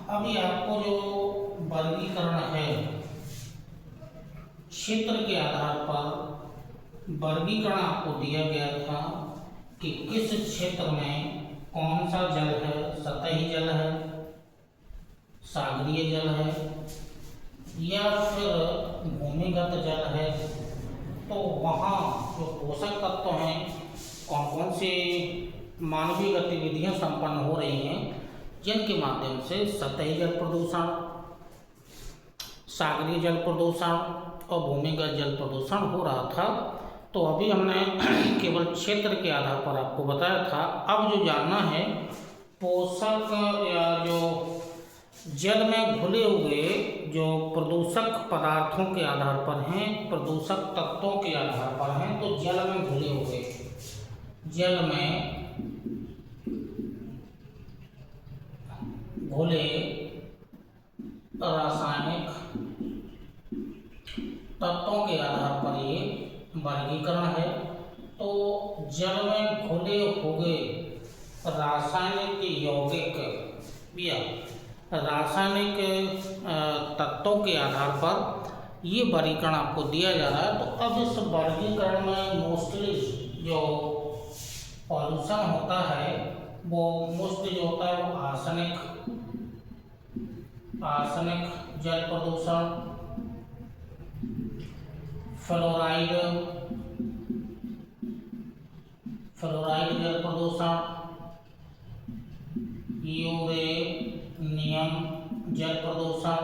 अभी आपको जो वर्गीकरण है, क्षेत्र के आधार पर वर्गीकरण आपको दिया गया था कि किस क्षेत्र में कौन सा जल है, सतही जल है, सागरीय जल है, या फिर भूमिगत जल है, तो वहाँ जो पोषक तत्व हैं, कौन कौन से मानवीय गतिविधियाँ संपन्न हो रही हैं, जिनके माध्यम से सतही जल प्रदूषण, सागरीय जल प्रदूषण और भूमिगत जल प्रदूषण हो रहा था। तो अभी हमने केवल क्षेत्र के आधार पर आपको बताया था। अब जो जानना है पोषक या जो जल में घुले हुए जो प्रदूषक पदार्थों के आधार पर हैं, प्रदूषक तत्वों के आधार पर हैं, तो जल में घुले हुए, जल में घुले रासायनिक तत्वों के आधार पर ये वर्गीकरण है। तो जल में घुले हुए रासायनिक यौगिक या रासायनिक तत्वों के आधार पर ये वर्गीकरण आपको दिया जा रहा है। तो अब इस वर्गीकरण में मोस्टली जो पॉल्यूशन होता है वो मोस्टली जो होता है वो आर्सेनिक जल प्रदूषण, फ्लोराइड जल प्रदूषण, यूरेनियम जल प्रदूषण,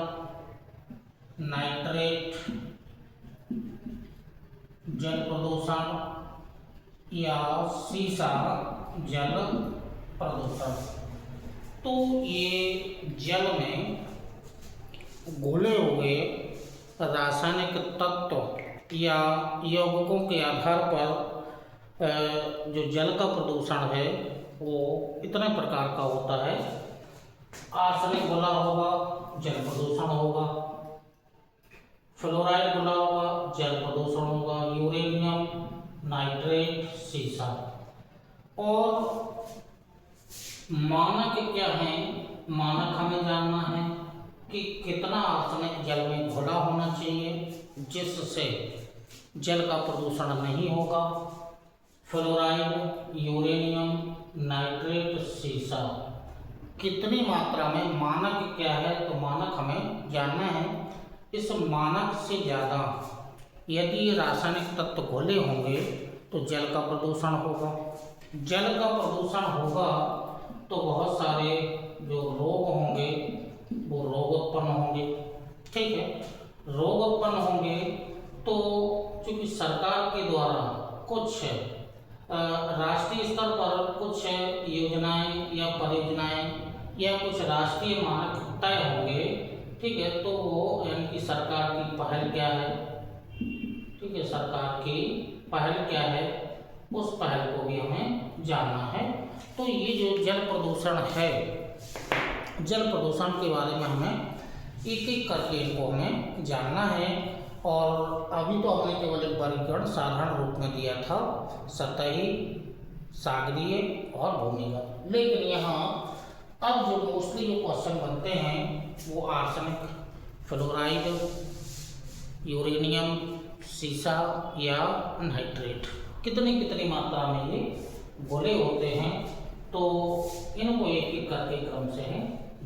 नाइट्रेट जल प्रदूषण या सीसा जल प्रदूषण। तो ये जल में घुले हुए रासायनिक तत्व या यौगिकों के आधार पर जो जल का प्रदूषण है वो इतने प्रकार का होता है। आर्सेनिक घुला होगा जल प्रदूषण होगा, फ्लोराइड घुला होगा जल प्रदूषण होगा, यूरेनियम, नाइट्रेट, सीसा। और मानक क्या है? मानक हमें जानना है कि कितना आर्सेनिक जल में घुला होना चाहिए जिससे जल का प्रदूषण नहीं होगा। फ्लोराइड, यूरेनियम, नाइट्रेट, सीसा कितनी मात्रा में, मानक क्या है? तो मानक हमें जानना है। इस मानक से ज़्यादा यदि रासायनिक तत्व घुले होंगे तो जल का प्रदूषण होगा। जल का प्रदूषण होगा तो बहुत सारे जो रोग होंगे वो रोग उत्पन्न होंगे। ठीक है, रोग उत्पन्न होंगे तो चूँकि सरकार के द्वारा कुछ राष्ट्रीय स्तर पर कुछ योजनाएं या परियोजनाएं या कुछ राष्ट्रीय मानक तय होंगे। ठीक है, तो वो यानी कि सरकार की पहल क्या है, ठीक है, सरकार की पहल क्या है, उस पहल को भी हमें जानना है। तो ये जो जल प्रदूषण है, जल प्रदूषण के बारे में हमें एक एक करके इनको हमें जानना है। और अभी तो हमने केवल एक वर्गीकरण साधारण रूप में दिया था, सतही, सागरीय और भूमिगत। लेकिन यहाँ अब जो मोस्टली जो क्वेश्चन बनते हैं वो आर्सेनिक, फ्लोराइड, यूरेनियम, सीसा या नाइट्रेट कितनी कितनी मात्रा में ये घुले होते हैं, तो इनको एक एक करके क्रम से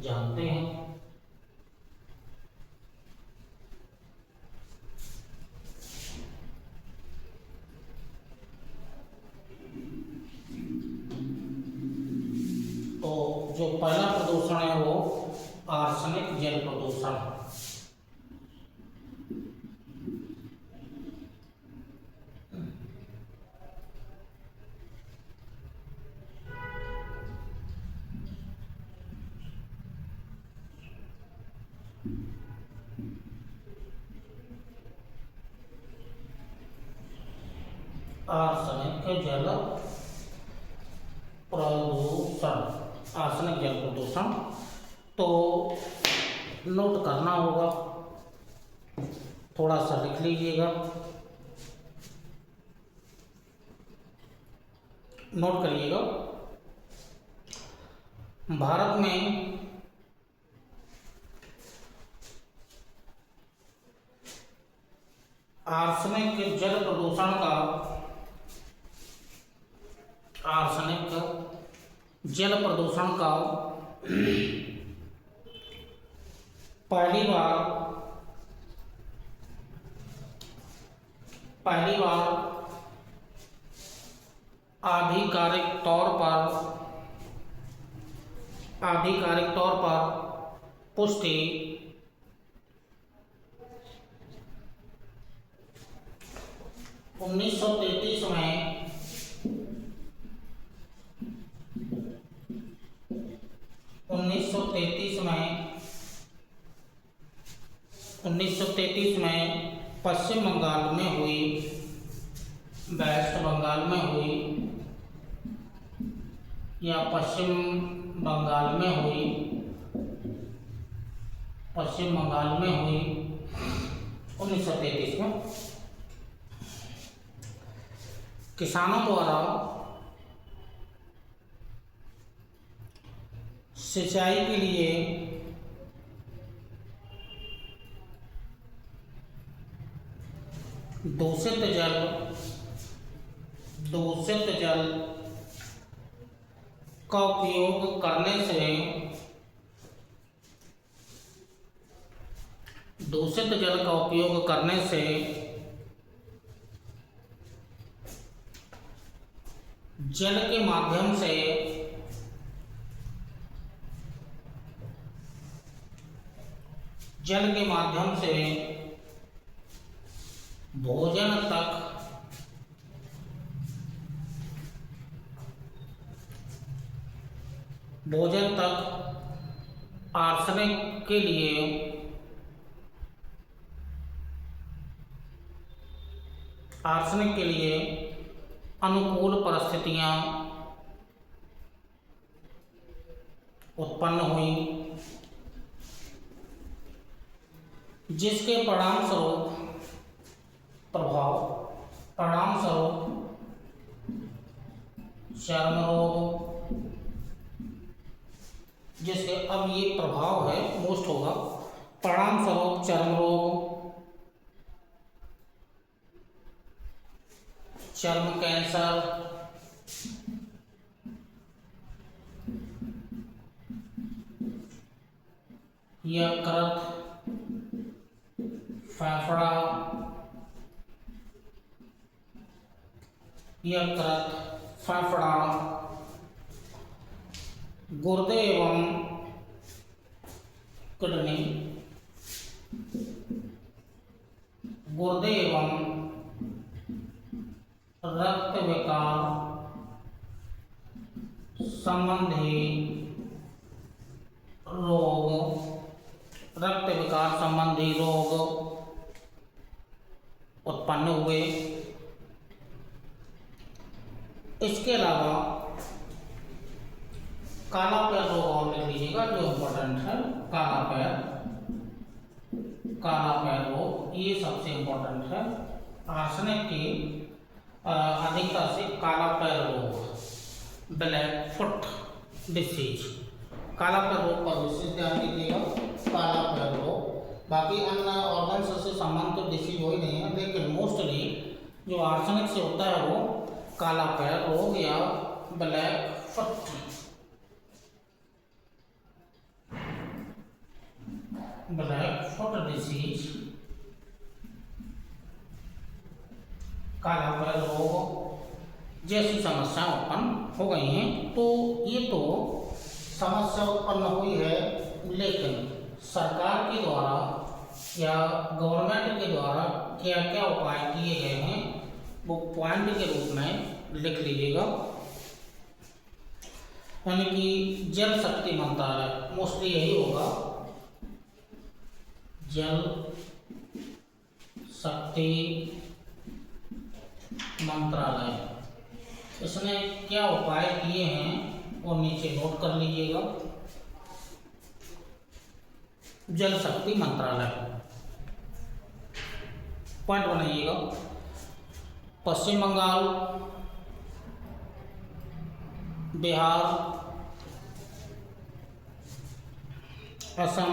जानते हैं। तो जो पहला प्रदूषण है वो आर्सेनिक जल प्रदूषण। आर्सेनिक जल प्रदूषण, आर्सेनिक जल प्रदूषण। तो नोट करना होगा, थोड़ा सा लिख लीजिएगा, नोट करिएगा। भारत में आर्सेनिक जल प्रदूषण का, आर्सेनिक जल प्रदूषण का पहली बार पहली बार आधिकारिक तौर पर पुष्टि 1933 में 1933 में पश्चिम बंगाल में हुई, वेस्ट बंगाल में हुई या पश्चिम बंगाल में हुई 1933 में किसानों द्वारा सिंचाई के लिए दूषित जल का उपयोग करने से जल के माध्यम से भोजन तक आर्सेनिक के लिए अनुकूल परिस्थितियां उत्पन्न हुई, जिसके परिणामस्वरूप चर्म रोग, जिसके अब ये प्रभाव है मोस्ट होगा, परिणामस्वरूप चर्म रोग, चर्म कैंसर, यकृत, फेफड़ा, गुर्दे एवं किडनी, रक्त विकार संबंधी रोग उत्पन्न हुए। इसके अलावा काला पैर रोग और लिख लीजिएगा, जो इम्पोर्टेंट है। काला पैर रोग ये सबसे इम्पोर्टेंट है। आर्सेनिक की अधिकता से काला पैर रोग, ब्लैक फुट डिसीज, काला पैर रोग पर विशेष ध्यान दीजिएगा। काला पैर रोग, बाकी अन्य ऑर्गन्स से संबंधित डिसीज वही नहीं है, लेकिन मोस्टली जो आर्सेनिक से होता है वो काला पैर रोग या ब्लैक फुट डिसीज, काला पैर रोग जैसी समस्या उत्पन्न हो गई हैं। तो ये तो समस्या उत्पन्न हुई है, लेकिन सरकार के द्वारा या गवर्नमेंट के द्वारा क्या क्या उपाय किए गए हैं वो पॉइंट के रूप में लिख लीजिएगा। यानी कि जल शक्ति मंत्रालय, मोस्टली यही होगा, जल शक्ति मंत्रालय। इसने क्या उपाय किए हैं वो नीचे नोट कर लीजिएगा। जल शक्ति मंत्रालय पॉइंट बनाइएगा। पश्चिम बंगाल, बिहार, असम,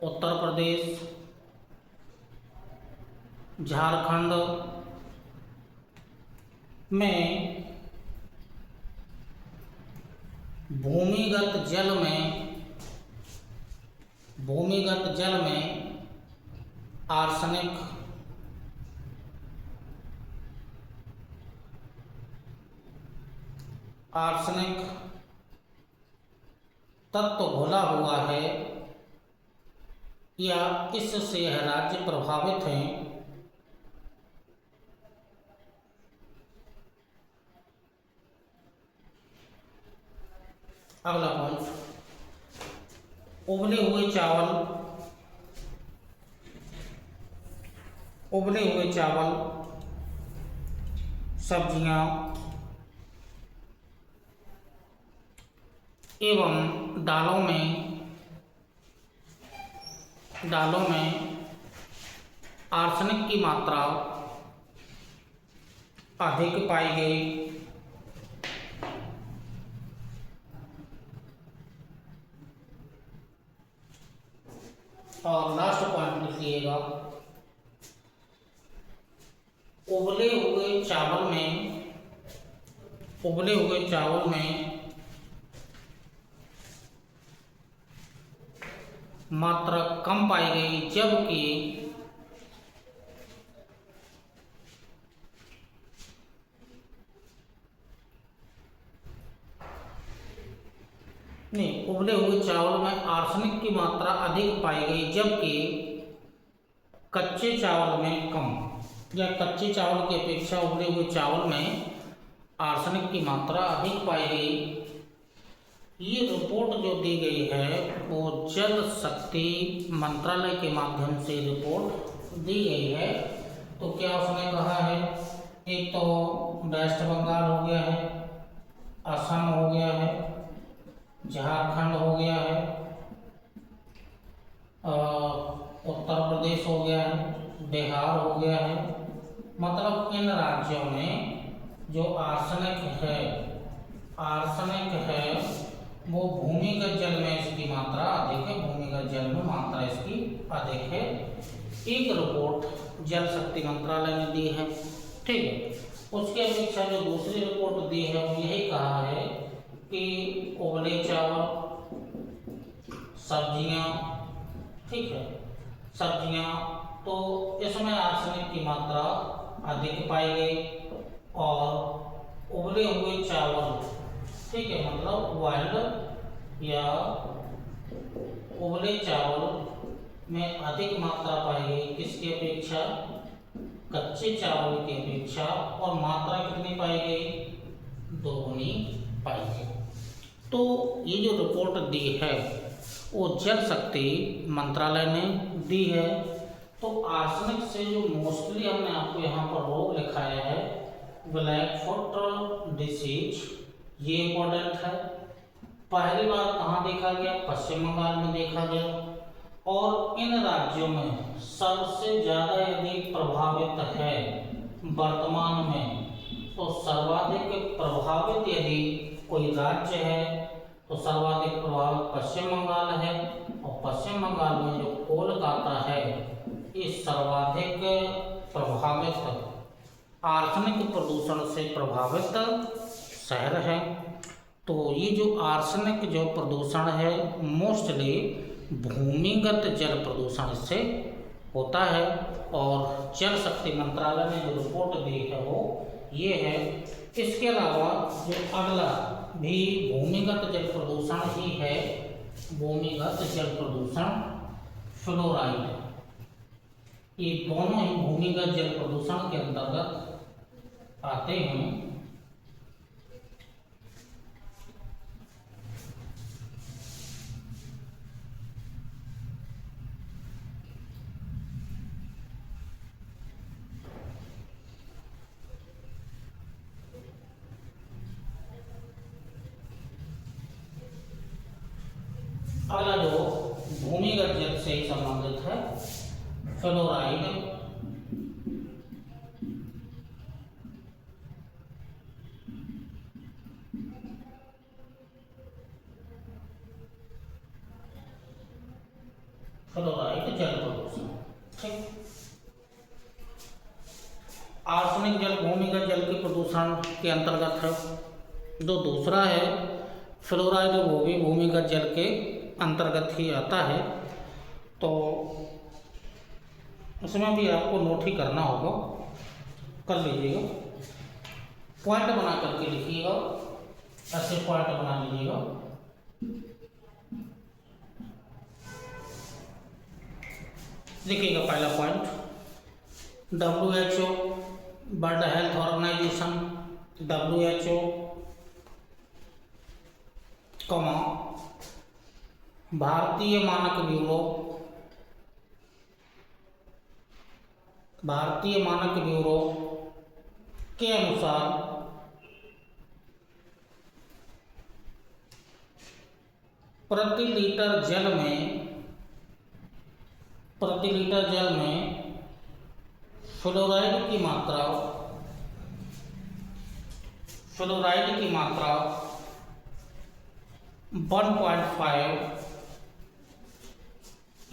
उत्तर प्रदेश, झारखंड में भूमिगत जल में भूमिगत जल में आर्सेनिक तत्व घुला हुआ है या इससे यह राज्य प्रभावित हैं, अगला पॉइंट, उबले हुए चावल, सब्जियां एवं दालों में आर्सेनिक की मात्रा अधिक पाई गई। और लास्ट पॉइंट लिखिएगा, उबले हुए चावल में मात्रा कम पाई गई, जबकि उबले हुए चावल में आर्सेनिक की मात्रा अधिक पाई गई, जबकि कच्चे चावल में कम, या कच्चे चावल की अपेक्षा उबले हुए चावल में आर्सेनिक की मात्रा अधिक पाई गई। ये रिपोर्ट जो दी गई है वो जल शक्ति मंत्रालय के माध्यम से रिपोर्ट दी गई है। तो क्या उसने कहा है, एक तो वेस्ट बंगाल हो गया है, असम हो गया है, झारखंड हो गया है, उत्तर प्रदेश हो गया है, बिहार हो गया है। मतलब इन राज्यों में जो आर्सेनिक है वो भूमिगत जल में इसकी मात्रा अधिक है, भूमिगत जल में मात्रा इसकी अधिक है। एक रिपोर्ट जल शक्ति मंत्रालय ने दी है, ठीक है। उसके अपेक्षा जो दूसरी रिपोर्ट दी है वो यही कहा है कि उबले चावल, सब्जियां, ठीक है, सब्जियां, तो इसमें आर्सेनिक की मात्रा अधिक पाई गई। और उबले हुए चावल, ठीक है, मतलब बॉइल्ड या उबले चावल में अधिक मात्रा पाई गई, किसकी अपेक्षा, कच्चे चावल की अपेक्षा। और मात्रा कितनी पाई गई, दोगुनी पाई गई। तो ये जो रिपोर्ट दी है वो जल शक्ति मंत्रालय ने दी है। तो आर्सेनिक से जो मोस्टली हमने आपको यहाँ पर रोग लिखाया है, ब्लैक फुट डिसीज, ये इम्पोर्टेंट है। पहली बार कहाँ देखा गया, पश्चिम बंगाल में देखा गया। और इन राज्यों में सबसे ज़्यादा यदि प्रभावित है वर्तमान में, तो सर्वाधिक प्रभावित यदि कोई राज्य है तो सर्वाधिक प्रभावित पश्चिम बंगाल है। और पश्चिम बंगाल में जो कोलकाता है ये सर्वाधिक प्रभावित, आर्सेनिक प्रदूषण से प्रभावित शहर है। तो ये जो आर्सेनिक जो प्रदूषण है मोस्टली भूमिगत जल प्रदूषण से होता है। और जल शक्ति मंत्रालय ने जो रिपोर्ट दी है वो ये है। इसके अलावा जो अगला भी भूमिगत जल प्रदूषण ही है, भूमिगत जल प्रदूषण, फ्लोराइड, ये दोनों ही भूमिगत जल प्रदूषण के अंतर्गत आते हैं। अगला जो भूमिगत जल से ही संबंधित है, फ्लोराइड, फ्लोराइड जल प्रदूषण, ठीक। आर्सेनिक जल भूमिगत जल के प्रदूषण के अंतर्गत है। जो दूसरा है फ्लोराइड, वो भी भूमिगत जल के अंतर्गत ही आता है। तो उसमें भी आपको नोट ही करना होगा, कर लीजिएगा। पॉइंट बना करके लिखिएगा, ऐसे पॉइंट बना लीजिएगा। देखिएगा पहला point, WHO world health organisation, WHO, comma भारतीय मानक ब्यूरो, भारतीय मानक ब्यूरो के अनुसार प्रति लीटर जल में फ्लोराइड की मात्रा 1.5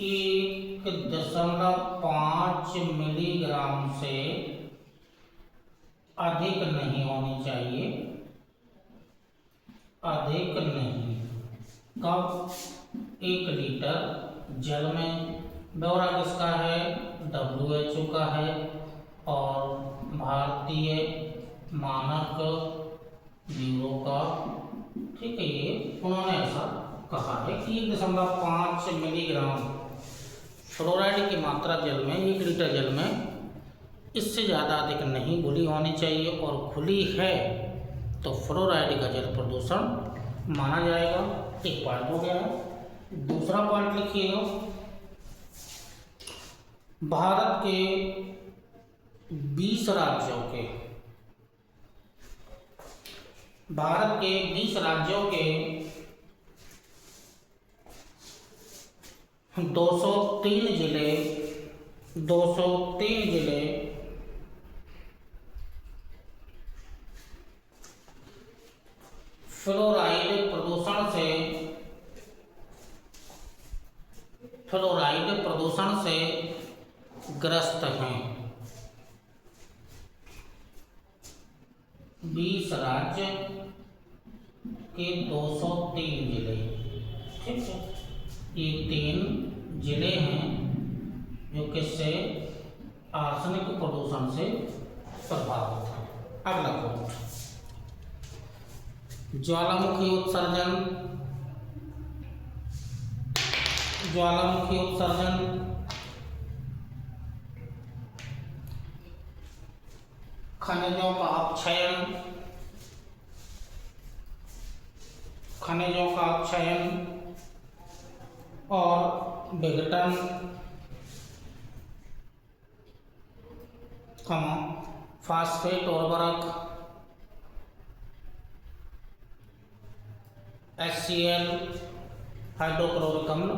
1.5 मिलीग्राम से अधिक नहीं होनी चाहिए, अधिक नहीं। कब? 1 लीटर जल में। ब्यौरा किसका है? WHO का है और भारतीय मानक ब्यूरो का। ठीक है, ये उन्होंने ऐसा कहा है कि 1.5 मिलीग्राम फ्लोराइड की मात्रा जल में, 1 लीटर जल में, इससे ज़्यादा अधिक नहीं घुली होनी चाहिए, और खुली है तो फ्लोराइड का जल प्रदूषण माना जाएगा। एक पॉइंट हो गया है। दूसरा पॉइंट लिखिएगा, भारत के 20 राज्यों के 203 जिले फ्लोराइड प्रदूषण से ग्रस्त हैं। 20 राज्य के 203 जिले। ठीक है, ये 3 जिले हैं जो किससे? आर्सेनिक प्रदूषण से प्रभावित हैं। अगला पॉइंट, ज्वालामुखी उत्सर्जन, खनिजों का अपक्षयन और विघटन, फास्फेट उर्वरक, HCl हाइड्रोक्लोरिक अम्ल,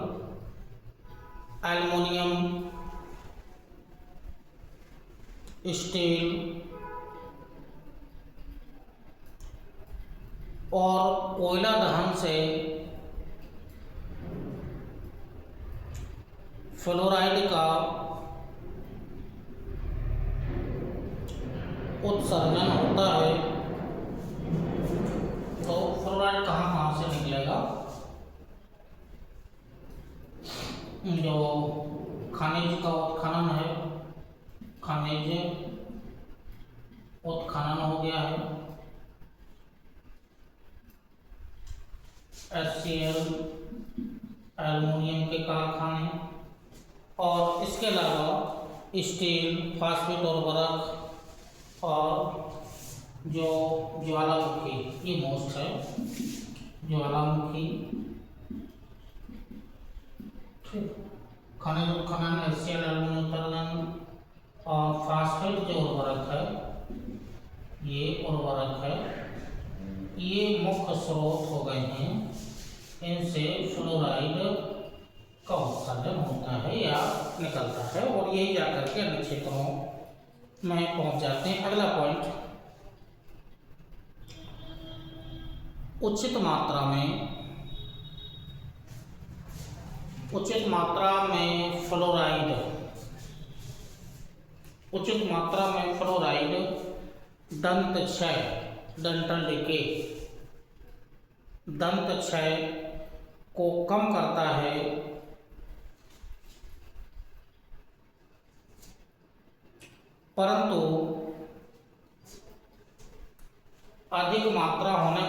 एल्युमिनियम, स्टील और कोयला दहन से फ्लोराइड का उत्सर्जन होता है। तो फ्लोराइड कहाँ से निकलेगा? जो खनिज का उत्खनन है, खनिज उत्खनन हो गया है, HCl, एल्युमिनियम के कारखाने, और इसके अलावा स्टील, फास्फेट उर्वरक और जो ज्वालामुखी, ये मोस्ट है, ज्वालामुखी, खनिज उत्खनन, HCl, एल्युमिनियम उत्खनन और फास्फेट जो उर्वरक है, ये उर्वरक है, ये मुख्य स्रोत हो गए हैं। इनसे फ्लोराइड का उत्सर्जन होता है या निकलता है, और यही जाकर के अन्य क्षेत्रों में पहुंच जाते हैं। अगला पॉइंट, उचित मात्रा में फ्लोराइड दंत क्षय, डेंटल डिके, दंत क्षय को कम करता है परंतु अधिक मात्रा होने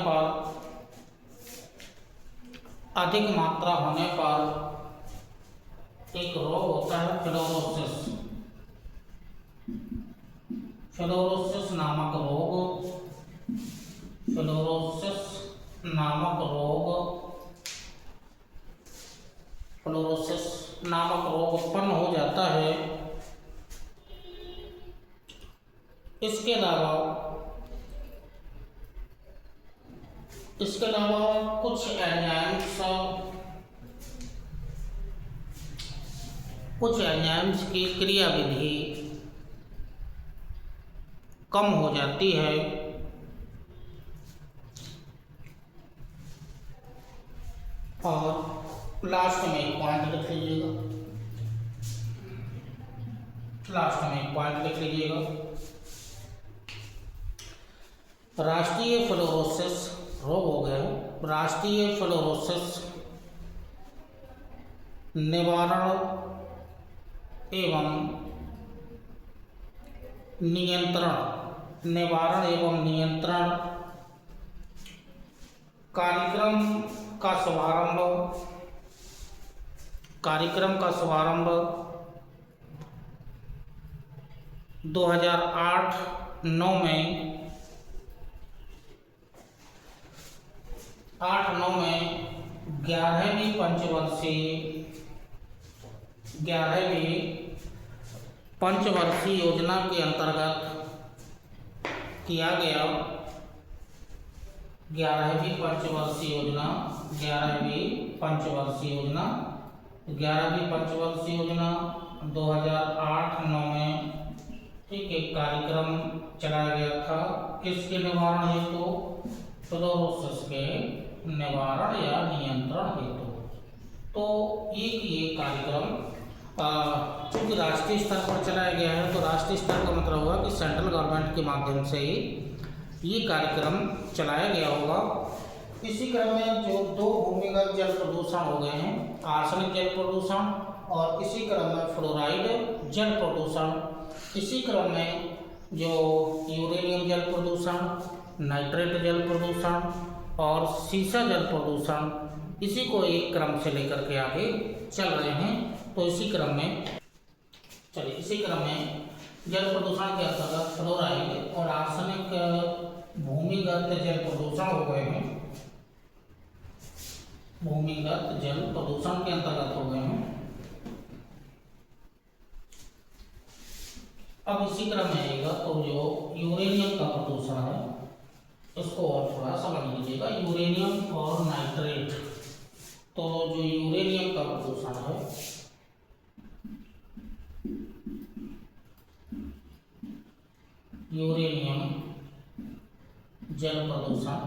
पर एक रोग होता है फ्लोरोसिस नामक रोग उत्पन्न हो जाता है। इसके अलावा कुछ एंजाइम्स की क्रियाविधि कम हो जाती है और लास्ट में एक पॉइंट लिख लीजिएगा। राष्ट्रीय फ्लोरोसिस रोग हो गया। राष्ट्रीय फ्लोरोसिस निवारण एवं नियंत्रण कार्यक्रम का शुभारंभ 2008-9 में 11वीं पंचवर्षीय योजना के अंतर्गत किया गया। 11वीं पंचवर्षीय योजना 2008-9 में एक कार्यक्रम चलाया गया था। किसके निवारण हेतु? फ्लोरोसिस के निवारण या नियंत्रण हेतु। तो ये कार्यक्रम चूँकि राष्ट्रीय स्तर पर चलाया गया है, तो राष्ट्रीय स्तर का मतलब हुआ कि सेंट्रल गवर्नमेंट के माध्यम से ही ये कार्यक्रम चलाया गया होगा। इसी क्रम में जो 2 भूमिगत जल प्रदूषण हो गए हैं, आर्सेनिक जल प्रदूषण और इसी क्रम में फ्लोराइड जल प्रदूषण। इसी क्रम में जो यूरेनियम जल प्रदूषण, नाइट्रेट जल प्रदूषण और सीसा जल प्रदूषण, इसी को एक क्रम से लेकर के आगे चल रहे हैं। तो इसी क्रम में जल प्रदूषण के अंतर्गत फ्लोराइड और आर्सेनिक भूमिगत जल प्रदूषण हो गए हैं, भूमिगत जल प्रदूषण के अंतर्गत हो गए हैं। अब इसी क्रम में आएगा तो जो यूरेनियम का प्रदूषण है, इसको और थोड़ा समझ लीजिएगा। यूरेनियम और नाइट्रेट, तो जो यूरेनियम का प्रदूषण है, यूरेनियम जल प्रदूषण,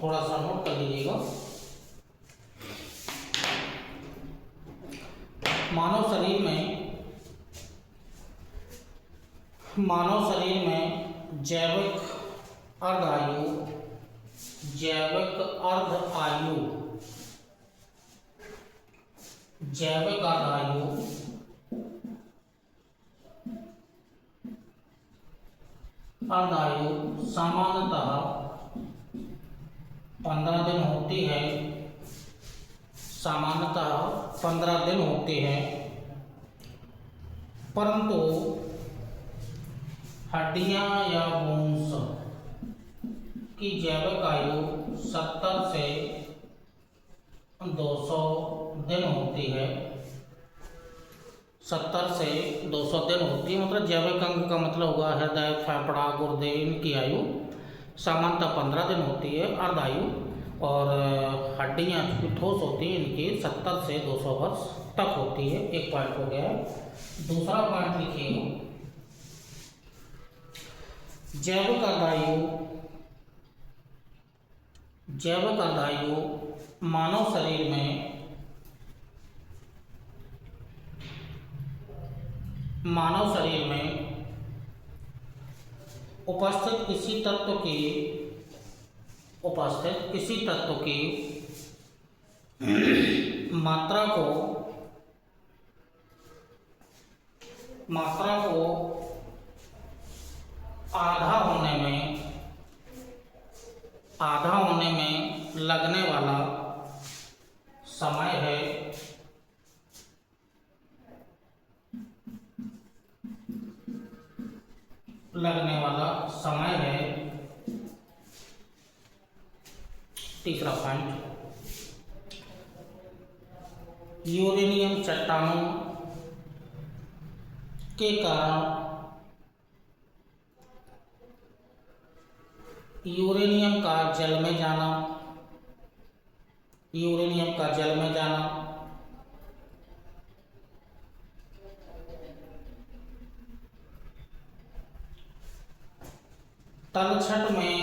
थोड़ा सा नोट कर लीजिएगा। मानव शरीर में जैविक अर्ध आयु 15 दिन होती है। परंतु हड्डियां या बोन्स की जैविक आयु 70 से 200 दिन होती है। 70 से 200 दिन होती है, मतलब जैविक अंग का मतलब हुआ हृदय, फेफड़ा, गुर्दे, इनकी आयु सामान्यतः 15 दिन होती है अर्ध आयु, और हड्डियाँ ठोस होती हैं इनकी 70 से 200 वर्ष तक होती है। एक पॉइंट हो गया। दूसरा पॉइंट लिखिए, जैविक अर्ध आयु मानव शरीर में उपस्थित किसी तत्व की मात्रा को आधा होने में लगने वाला समय है तीसरा पॉइंट, यूरेनियम चट्टानों के कारण यूरेनियम का जल में जाना तलछट में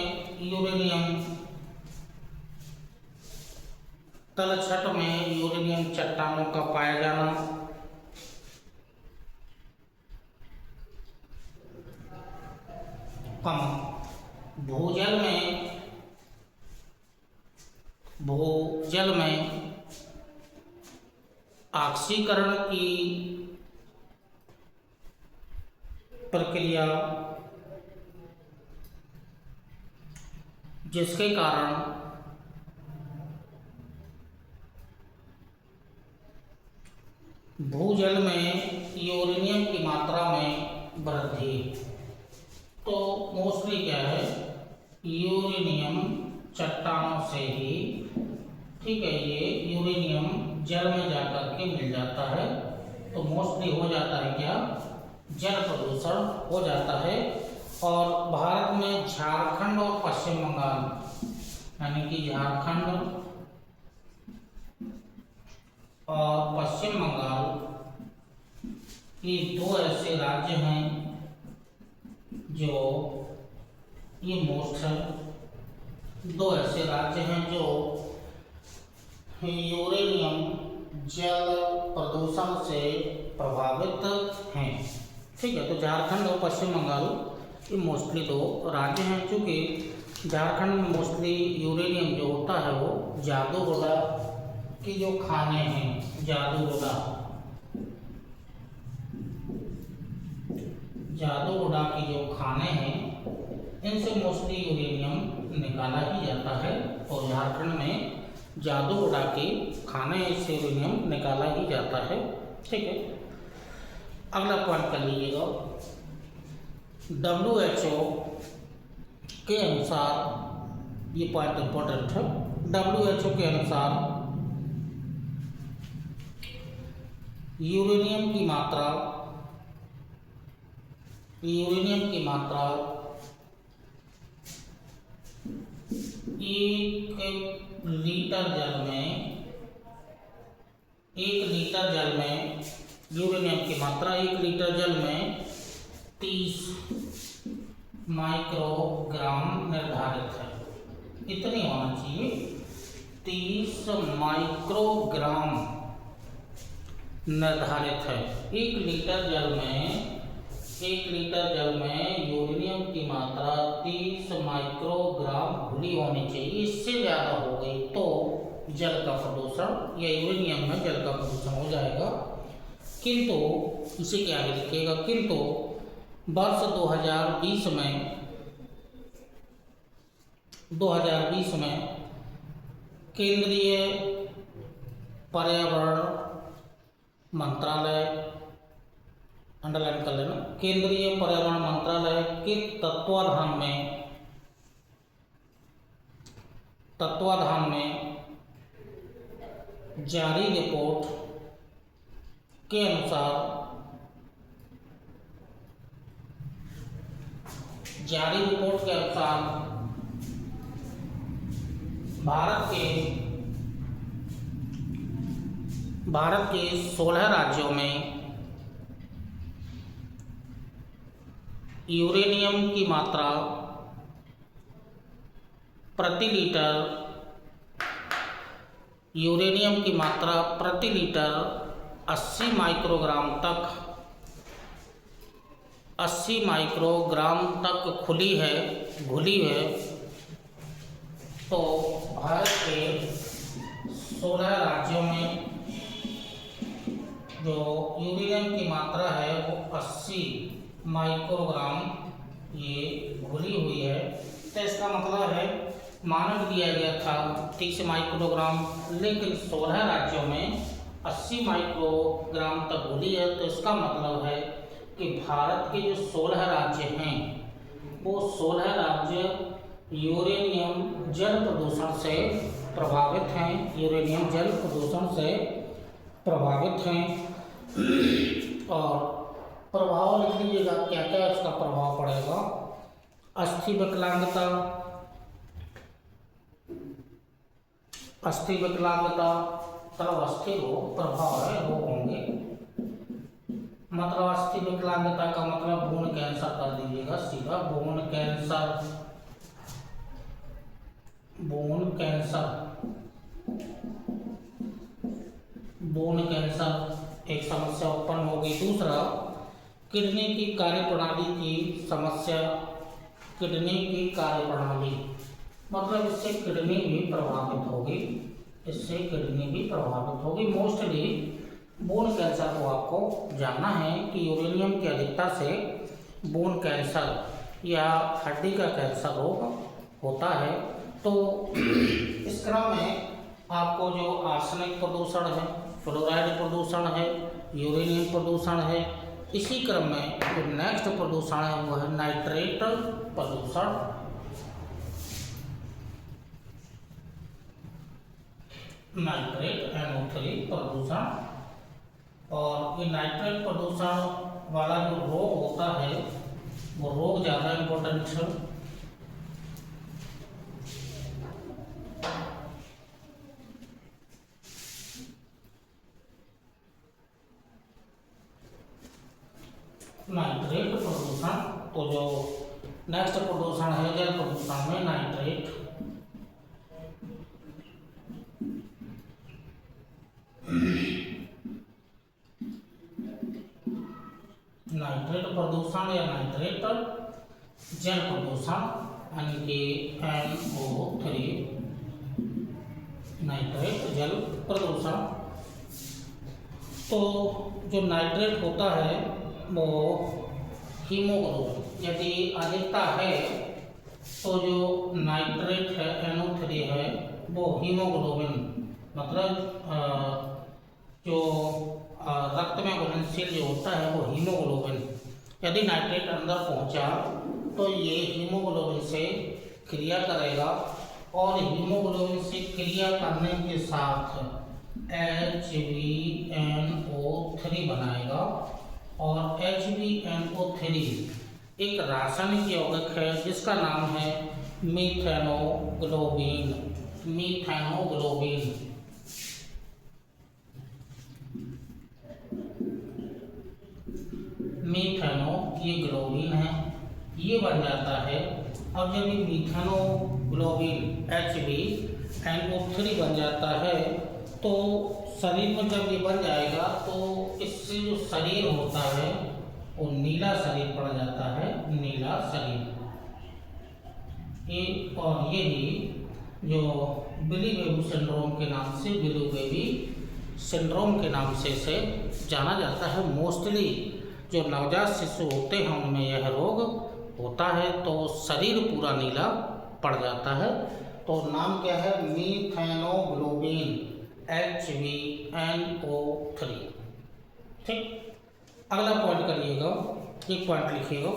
यूरेनियम चट्टानों का पाया जाना, भूजल में ऑक्सीकरण की प्रक्रिया जिसके कारण भूजल में यूरेनियम की मात्रा में वृद्धि। तो मोस्टली क्या है, यूरेनियम चट्टानों से ही, ठीक है, ये यूरेनियम जल में जाकर के मिल जाता है। तो मोस्टली हो जाता है क्या, जल प्रदूषण हो जाता है। और भारत में झारखंड और पश्चिम बंगाल, यानी कि झारखंड और पश्चिम बंगाल, ये दो ऐसे राज्य हैं जो ये मोस्ट है, दो ऐसे राज्य हैं जो यूरेनियम जल प्रदूषण से प्रभावित हैं। ठीक है, तो झारखंड और पश्चिम बंगाल ये मोस्टली दो राज्य हैं। चूँकि झारखंड में मोस्टली यूरेनियम जो होता है वो जादूगोड़ा की जो खाने हैं, जादूगोड़ा की जो खाने हैं, इनसे मोस्टली यूरेनियम निकाला ही जाता है। और झारखंड में जादूगोड़ा के खाने से यूरेनियम निकाला ही जाता है। ठीक है, अगला पॉइंट कर लीजिएगा। WHO के अनुसार, ये पॉइंट इंपॉर्टेंट है, WHO के अनुसार यूरेनियम की मात्रा 1 लीटर जल में यूरेनियम की मात्रा 1 लीटर जल में 30 माइक्रोग्राम निर्धारित है। इतनी होना चाहिए, 30 माइक्रोग्राम निर्धारित है। 1 लीटर जल में यूरेनियम की मात्रा 30 माइक्रोग्राम घुली होनी चाहिए। इससे ज़्यादा हो गई तो जल का प्रदूषण या यूरेनियम में जल का प्रदूषण हो जाएगा। किंतु इसे क्या आगे लिखिएगा, किंतु वर्ष 2020 में केंद्रीय पर्यावरण मंत्रालय, अंडरलाइन कर लेना, केंद्रीय पर्यावरण मंत्रालय के तत्वाधान में जारी रिपोर्ट के अनुसार भारत के 16 राज्यों में यूरेनियम की मात्रा प्रति लीटर 80 माइक्रोग्राम तक घुली है। तो भारत के 16 राज्यों में जो यूरेनियम की मात्रा है वो 80 माइक्रोग्राम ये घुली हुई है। तो इसका मतलब है मानक दिया गया था 30 माइक्रोग्राम, लेकिन 16 राज्यों में 80 माइक्रोग्राम तक घुली है। तो इसका मतलब है कि भारत के जो 16 राज्य हैं वो 16 राज्य यूरेनियम जल प्रदूषण से प्रभावित हैं, यूरेनियम जल प्रदूषण से प्रभावित हैं। और प्रभाव लिख लीजिएगा, क्या क्या इसका प्रभाव पड़ेगा। अस्थि विकलांगता, अस्थि विकलांगता मतलब अस्थि रोग, प्रभाव है रोग होंगे, मतलब अस्थि विकलांगता का मतलब बोन कैंसर कर दीजिएगा सीधा, bone cancer, bone cancer, bone cancer एक समस्या उत्पन्न होगी। दूसरा, किडनी की कार्यप्रणाली की समस्या, किडनी की कार्यप्रणाली मतलब इससे किडनी भी प्रभावित होगी, इससे किडनी भी प्रभावित होगी। मोस्टली बोन कैंसर को आपको जानना है कि यूरेनियम की अधिकता से बोन कैंसर या हड्डी का कैंसर रोग होता है। तो इस क्रम में आपको जो आर्सेनिक प्रदूषण है, फ्लोराइड प्रदूषण है, यूरेनियम प्रदूषण है, इसी क्रम में जो नेक्स्ट प्रदूषण है वो है नाइट्रेट प्रदूषण। नाइट्रेट NO3 प्रदूषण। और ये नाइट्रेट प्रदूषण वाला जो रोग होता है वो रोग ज़्यादा इम्पोर्टेंट है। नाइट्रेट प्रदूषण, तो जो नेक्स्ट प्रदूषण है जल प्रदूषण में नाइट्रेट, नाइट्रेट प्रदूषण या नाइट्रेट जल प्रदूषण यानी कि NO3, नाइट्रेट जल प्रदूषण। तो जो नाइट्रेट होता है वो हीमोग्लोबिन यदि अधिकता है तो जो नाइट्रेट है NO3 है वो हीमोग्लोबिन मतलब जो रक्त में घुलनशील जो होता है वो हीमोग्लोबिन, यदि नाइट्रेट अंदर पहुंचा तो ये हीमोग्लोबिन से क्रिया करेगा और हीमोग्लोबिन से क्रिया करने के साथ HbNO3 बनाएगा। और HbNO3 एक रासायनिक यौगिक है जिसका नाम है मीथेनोग्लोबिन, मीथेनोग्लोबिन। मीथेनो ये ग्लोबिन है, ये बन जाता है। अब जब ये मीथेनोग्लोबिन HbNO3 बन जाता है तो शरीर में जब ये बन जाएगा तो इससे जो शरीर होता है वो नीला शरीर पड़ जाता है, नीला शरीर। ये और यही जो बिली बेबी सिंड्रोम के नाम से, बिली बेबी सिंड्रोम के नाम से इसे जाना जाता है। मोस्टली जो नवजात शिशु होते हैं उनमें यह रोग होता है तो शरीर पूरा नीला पड़ जाता है। तो नाम क्या है, मीथेनोग्लोबिन HbNO3। ठीक, अगला पॉइंट करिएगा, एक पॉइंट लिखिएगा,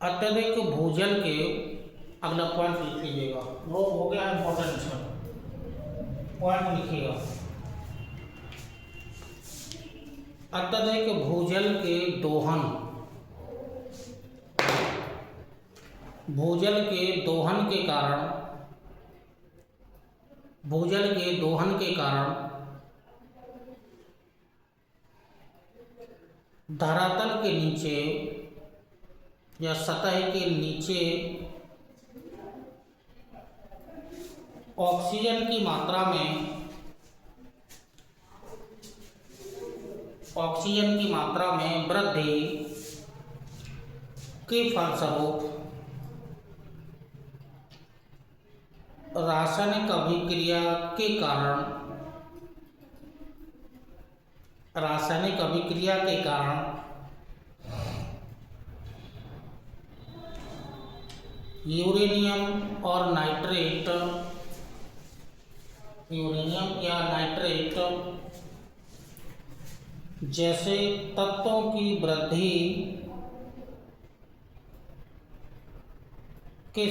अत्यधिक भूजल के, अगला पॉइंट लिख लीजिएगा, रोग हो गया इंपॉर्टेंट है, पॉइंट लिखिएगा, अत्यधिक भूजल के दोहन, भूजल के दोहन के कारण, भूजल के दोहन के कारण धरातल के नीचे या सतह के नीचे ऑक्सीजन की मात्रा में, ऑक्सीजन की मात्रा में वृद्धि के फलस्वरूप रासायनिक अभिक्रिया के कारण रासायनिक अभिक्रिया के कारण यूरेनियम और नाइट्रेट, यूरेनियम या नाइट्रेट जैसे तत्वों की वृद्धि के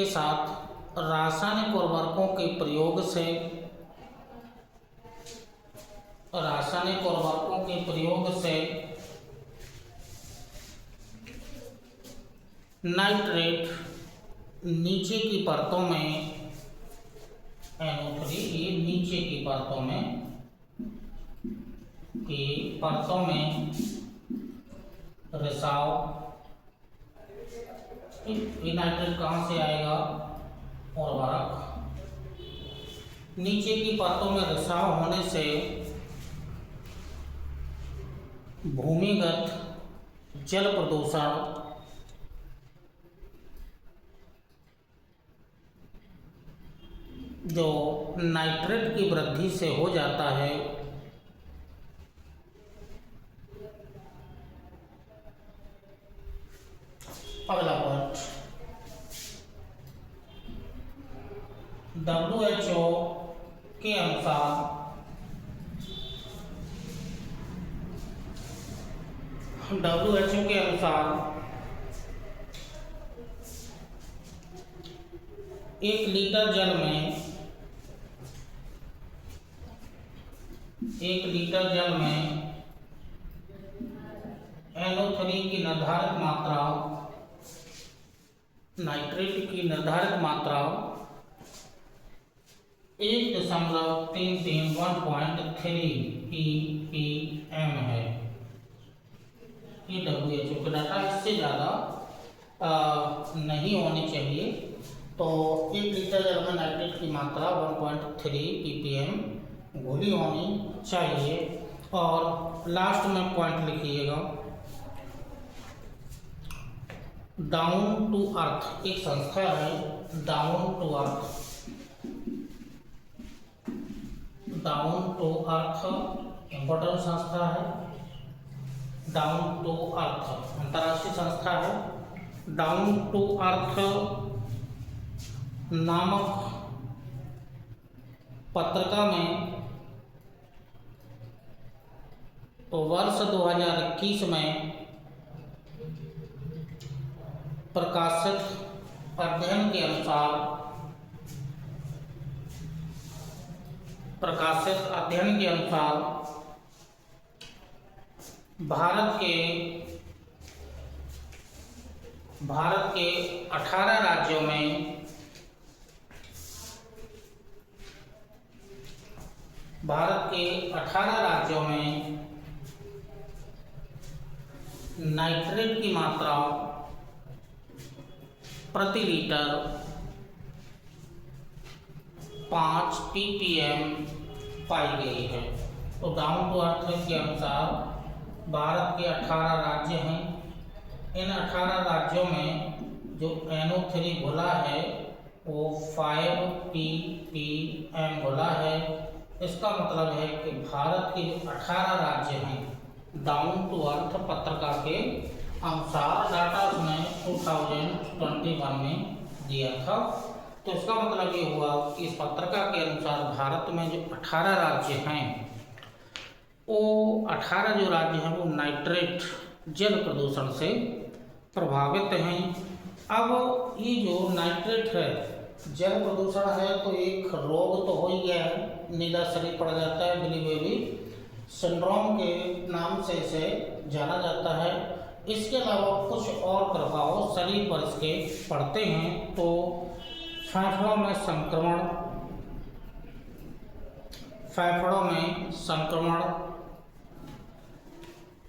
साथ रासायनिक उर्वरकों के प्रयोग से, रासायनिक उर्वरकों के प्रयोग से नाइट्रेट नीचे की परतों में, NO3 ये नीचे की परतों में रिसाव, ये नाइट्रेट कहाँ से आएगा, उर्वरक, नीचे की परतों में रिसाव होने से भूमिगत जल प्रदूषण, जो नाइट्रेट की वृद्धि से हो जाता है, अगला पॉइंट, WHO के अनुसार WHO के अनुसार 1 लीटर जल में 1 लीटर जल में NO3 की निर्धारित मात्रा, नाइट्रेट की निर्धारित मात्रा 1.33 ppm है। ये WHO का डाटा, इससे ज़्यादा नहीं होनी चाहिए। तो 1 लीटर जल में नाइट्रेट की मात्रा 1.3 ppm घुली होनी चाहिए। और लास्ट में पॉइंट लिखिएगा, डाउन टू अर्थ एक संस्था है, डाउन टू अर्थ इम्पोर्टेंट संस्था है, डाउन टू अर्थ अंतर्राष्ट्रीय संस्था है। डाउन टू अर्थ नामक पत्रिका में तो वर्ष 2021 में प्रकाशित अध्ययन के अनुसार भारत के 18 राज्यों में नाइट्रेट की मात्रा प्रति लीटर 5 ppm पाई गई है। तो डाउन टू अर्थ के अनुसार भारत के 18 राज्य हैं। इन 18 राज्यों में जो NO3 घुला है वो 5 ppm घुला है। इसका मतलब है कि भारत के 18 राज्य हैं, डाउन टू अर्थ पत्रिका के अनुसार डाटा उसने 2021 में दिया था। तो इसका मतलब ये हुआ कि इस पत्रिका के अनुसार भारत में जो 18 राज्य हैं, वो 18 जो राज्य हैं वो नाइट्रेट जल प्रदूषण से प्रभावित हैं। अब ये जो नाइट्रेट है, जल प्रदूषण है, तो एक रोग तो हो ही गया है, नीला शरीर पड़ जाता है, बिली बेबी सिंड्रोम के नाम से इसे जाना जाता है। इसके अलावा कुछ और प्रभाव शरीर पर इसके पड़ते हैं। तो फेफड़ों में संक्रमण,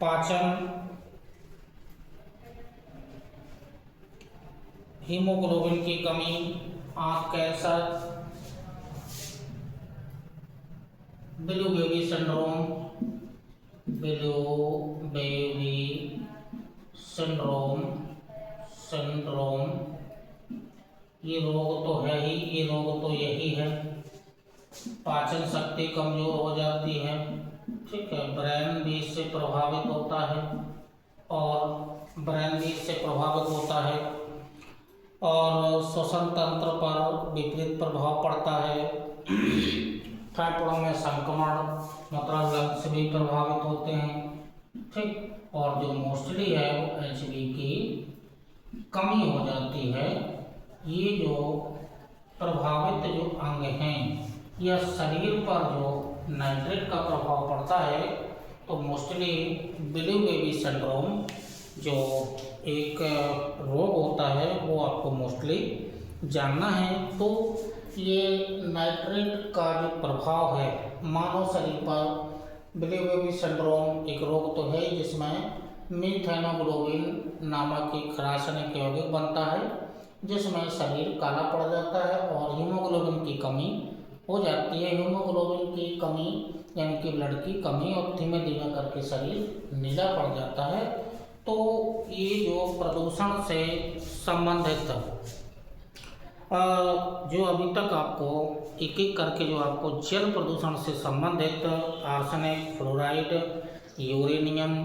पाचन, हीमोग्लोबिन की कमी, आँख कैंसर, बिलू बेबी सिंड्रोम ये रोग तो है ही, ये रोग तो यही है। पाचन शक्ति कमजोर हो जाती है, ठीक है। ब्रेन भी इससे प्रभावित होता है, और ब्रेन भी इससे प्रभावित होता है, और श्वसन तंत्र पर विपरीत प्रभाव पड़ता है। फेफड़ों में संक्रमण, मतलब लंग्स भी प्रभावित होते हैं, ठीक। और जो मोस्टली है वो HB की कमी हो जाती है। ये जो प्रभावित जो अंग हैं या शरीर पर जो नाइट्रेट का प्रभाव पड़ता है, तो मोस्टली बिलीव बेबी सिंड्रोम जो एक रोग होता है वो आपको मोस्टली जानना है। तो ये नाइट्रेट का जो प्रभाव है मानव शरीर पर, बिलीव बेबी सिंड्रोम एक रोग तो है जिसमें मीथेनोग्लोबिन नामक एक रासायनिक यौगिक बनता है, जिसमें शरीर काला पड़ जाता है और हीमोग्लोबिन की कमी हो जाती है। हीमोग्लोबिन की कमी यानी कि ब्लड की कमी, और धीमे धीमे करके शरीर नीला पड़ जाता है। तो ये जो प्रदूषण से संबंधित जो अभी तक आपको एक एक करके जो आपको जल प्रदूषण से संबंधित आर्सेनिक, फ्लोराइड, यूरेनियम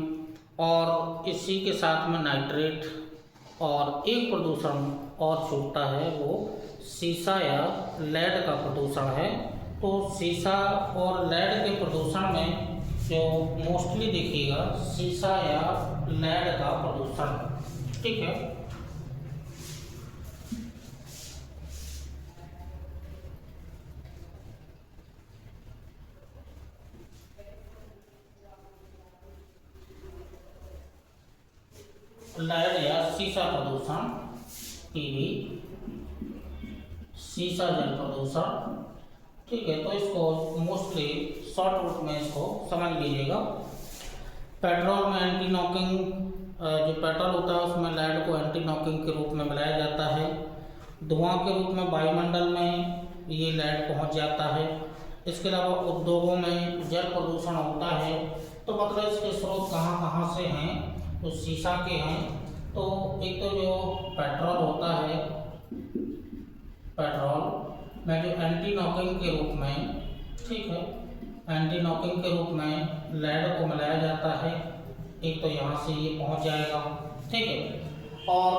और इसी के साथ में नाइट्रेट, और एक प्रदूषण और छूटता है वो सीसा या लेड का प्रदूषण है। तो सीसा और लेड के प्रदूषण में जो मोस्टली दिखेगा सीसा या लेड का प्रदूषण, ठीक है। लेड या सीसा प्रदूषण की भी, सीसा जल प्रदूषण, ठीक है। तो इसको मोस्टली शॉर्ट रूट में इसको समझ लीजिएगा। पेट्रोल में एंटी नॉकिंग, जो पेट्रोल होता है उसमें लेड को एंटी नॉकिंग के रूप में मिलाया जाता है। धुआं के रूप में वायुमंडल में ये लेड पहुंच जाता है। इसके अलावा उद्योगों में जल प्रदूषण होता है, तो मतलब इसके स्रोत कहाँ कहाँ से हैं, तो सीसा के हैं। तो एक तो जो पेट्रोल होता है, पेट्रोल में जो एंटी नॉकिंग के रूप में, ठीक है, एंटी नॉकिंग के रूप में लेड को मिलाया जाता है। एक तो यहाँ से ये पहुँच जाएगा, ठीक है। और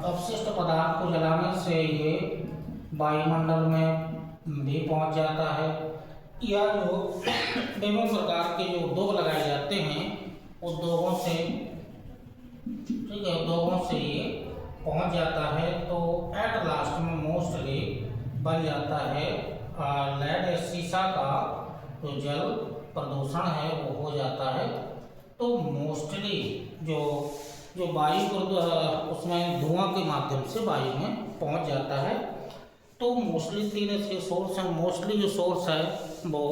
अपशिष्ट पदार्थ को जलाने से ये वायुमंडल में भी पहुँच जाता है। या जो विभिन्न प्रकार के जो उद्योग लगाए जाते हैं, उद्योगों से, ठीक है, उद्योगों से ये पहुँच जाता है। तो एट लास्ट में मोस्टली बन जाता है लेड, सीसा का जो जल प्रदूषण है वो हो जाता है। तो मोस्टली जो वायु उसमें धुआं के माध्यम से वायु में पहुंच जाता है। तो मोस्टली 3 इसके सोर्स हैं। मोस्टली जो सोर्स है वो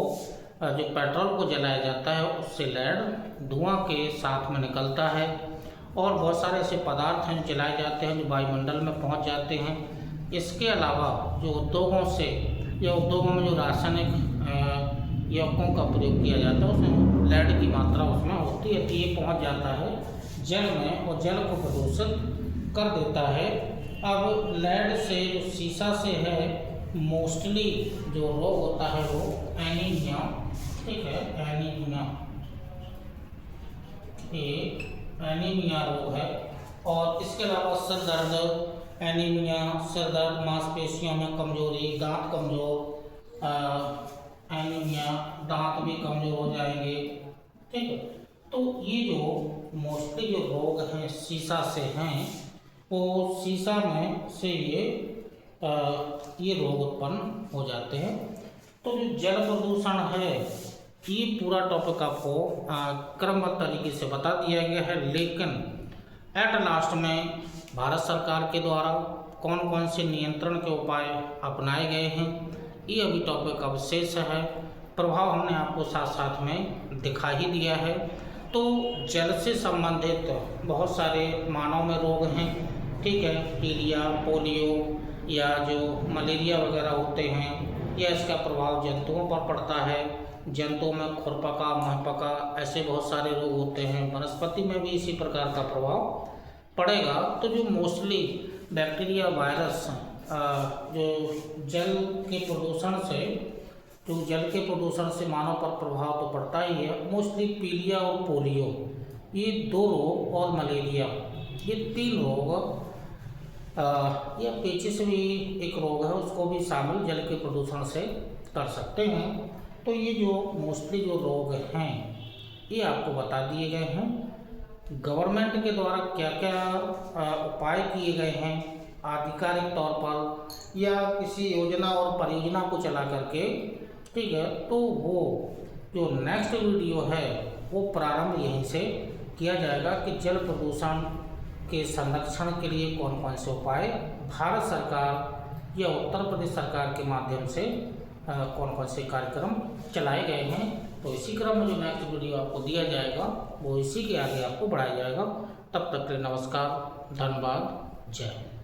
जो पेट्रोल को जलाया जाता है उससे लेड धुआं के साथ में निकलता है, और बहुत सारे ऐसे पदार्थ हैं जलाए जाते हैं जो वायुमंडल में पहुंच जाते हैं। इसके अलावा जो उद्योगों से, या उद्योगों में जो रासायनिक यौगिकों का प्रयोग किया जाता है उसमें लेड की मात्रा उसमें होती है, तो ये पहुँच जाता है जल में और जल को प्रदूषित कर देता है। अब लेड से जो सीसा से है, मोस्टली जो रोग होता है वो एनीमिया, ठीक है, एनीमिया, एक एनीमिया रोग है। और इसके अलावा सर दर्द, एनीमिया, सिर दर्द, मांसपेशियों में कमजोरी, दांत कमजोर, एनीमिया, दांत भी कमजोर हो जाएंगे, ठीक है। तो ये जो मोस्टली जो रोग हैं सीसा से हैं, वो सीसा में से ये रोग उत्पन्न हो जाते हैं। तो जो जल प्रदूषण है, ये पूरा टॉपिक आपको क्रमबद्ध तरीके से बता दिया गया है, लेकिन एट लास्ट में भारत सरकार के द्वारा कौन कौन से नियंत्रण के उपाय अपनाए गए हैं, ये अभी टॉपिक अवशेष है। प्रभाव हमने आपको साथ साथ में दिखा ही दिया है। तो जल से संबंधित बहुत सारे मानव में रोग हैं, ठीक है, पीलिया, पोलियो या जो मलेरिया वगैरह होते हैं, या इसका प्रभाव जंतुओं पर पड़ता है। जंतुओं में खुरपका, महपका, ऐसे बहुत सारे रोग होते हैं। वनस्पति में भी इसी प्रकार का प्रभाव पड़ेगा। तो जो मोस्टली बैक्टीरिया, वायरस जो जल के प्रदूषण से मानव पर प्रभाव तो पड़ता ही है। मोस्टली पीलिया और पोलियो, ये 2 रोग, और मलेरिया, ये 3 रोग, या पेचिश भी एक रोग है, उसको भी शामिल जल के प्रदूषण से कर सकते हैं। तो ये जो मोस्टली जो रोग हैं ये आपको बता दिए गए हैं। गवर्नमेंट के द्वारा क्या क्या उपाय किए गए हैं आधिकारिक तौर पर या किसी योजना और परियोजना को चला करके, ठीक है। तो वो जो नेक्स्ट वीडियो है वो प्रारंभ यहीं से किया जाएगा कि जल प्रदूषण के संरक्षण के लिए कौन कौन से उपाय भारत सरकार या उत्तर प्रदेश सरकार के माध्यम से कौन कौन से कार्यक्रम चलाए गए हैं। तो इसी क्रम में जो नेक्स्ट वीडियो आपको दिया जाएगा वो इसी के आगे आपको बढ़ाया जाएगा। तब तक के लिए नमस्कार, धन्यवाद, जय हिंद।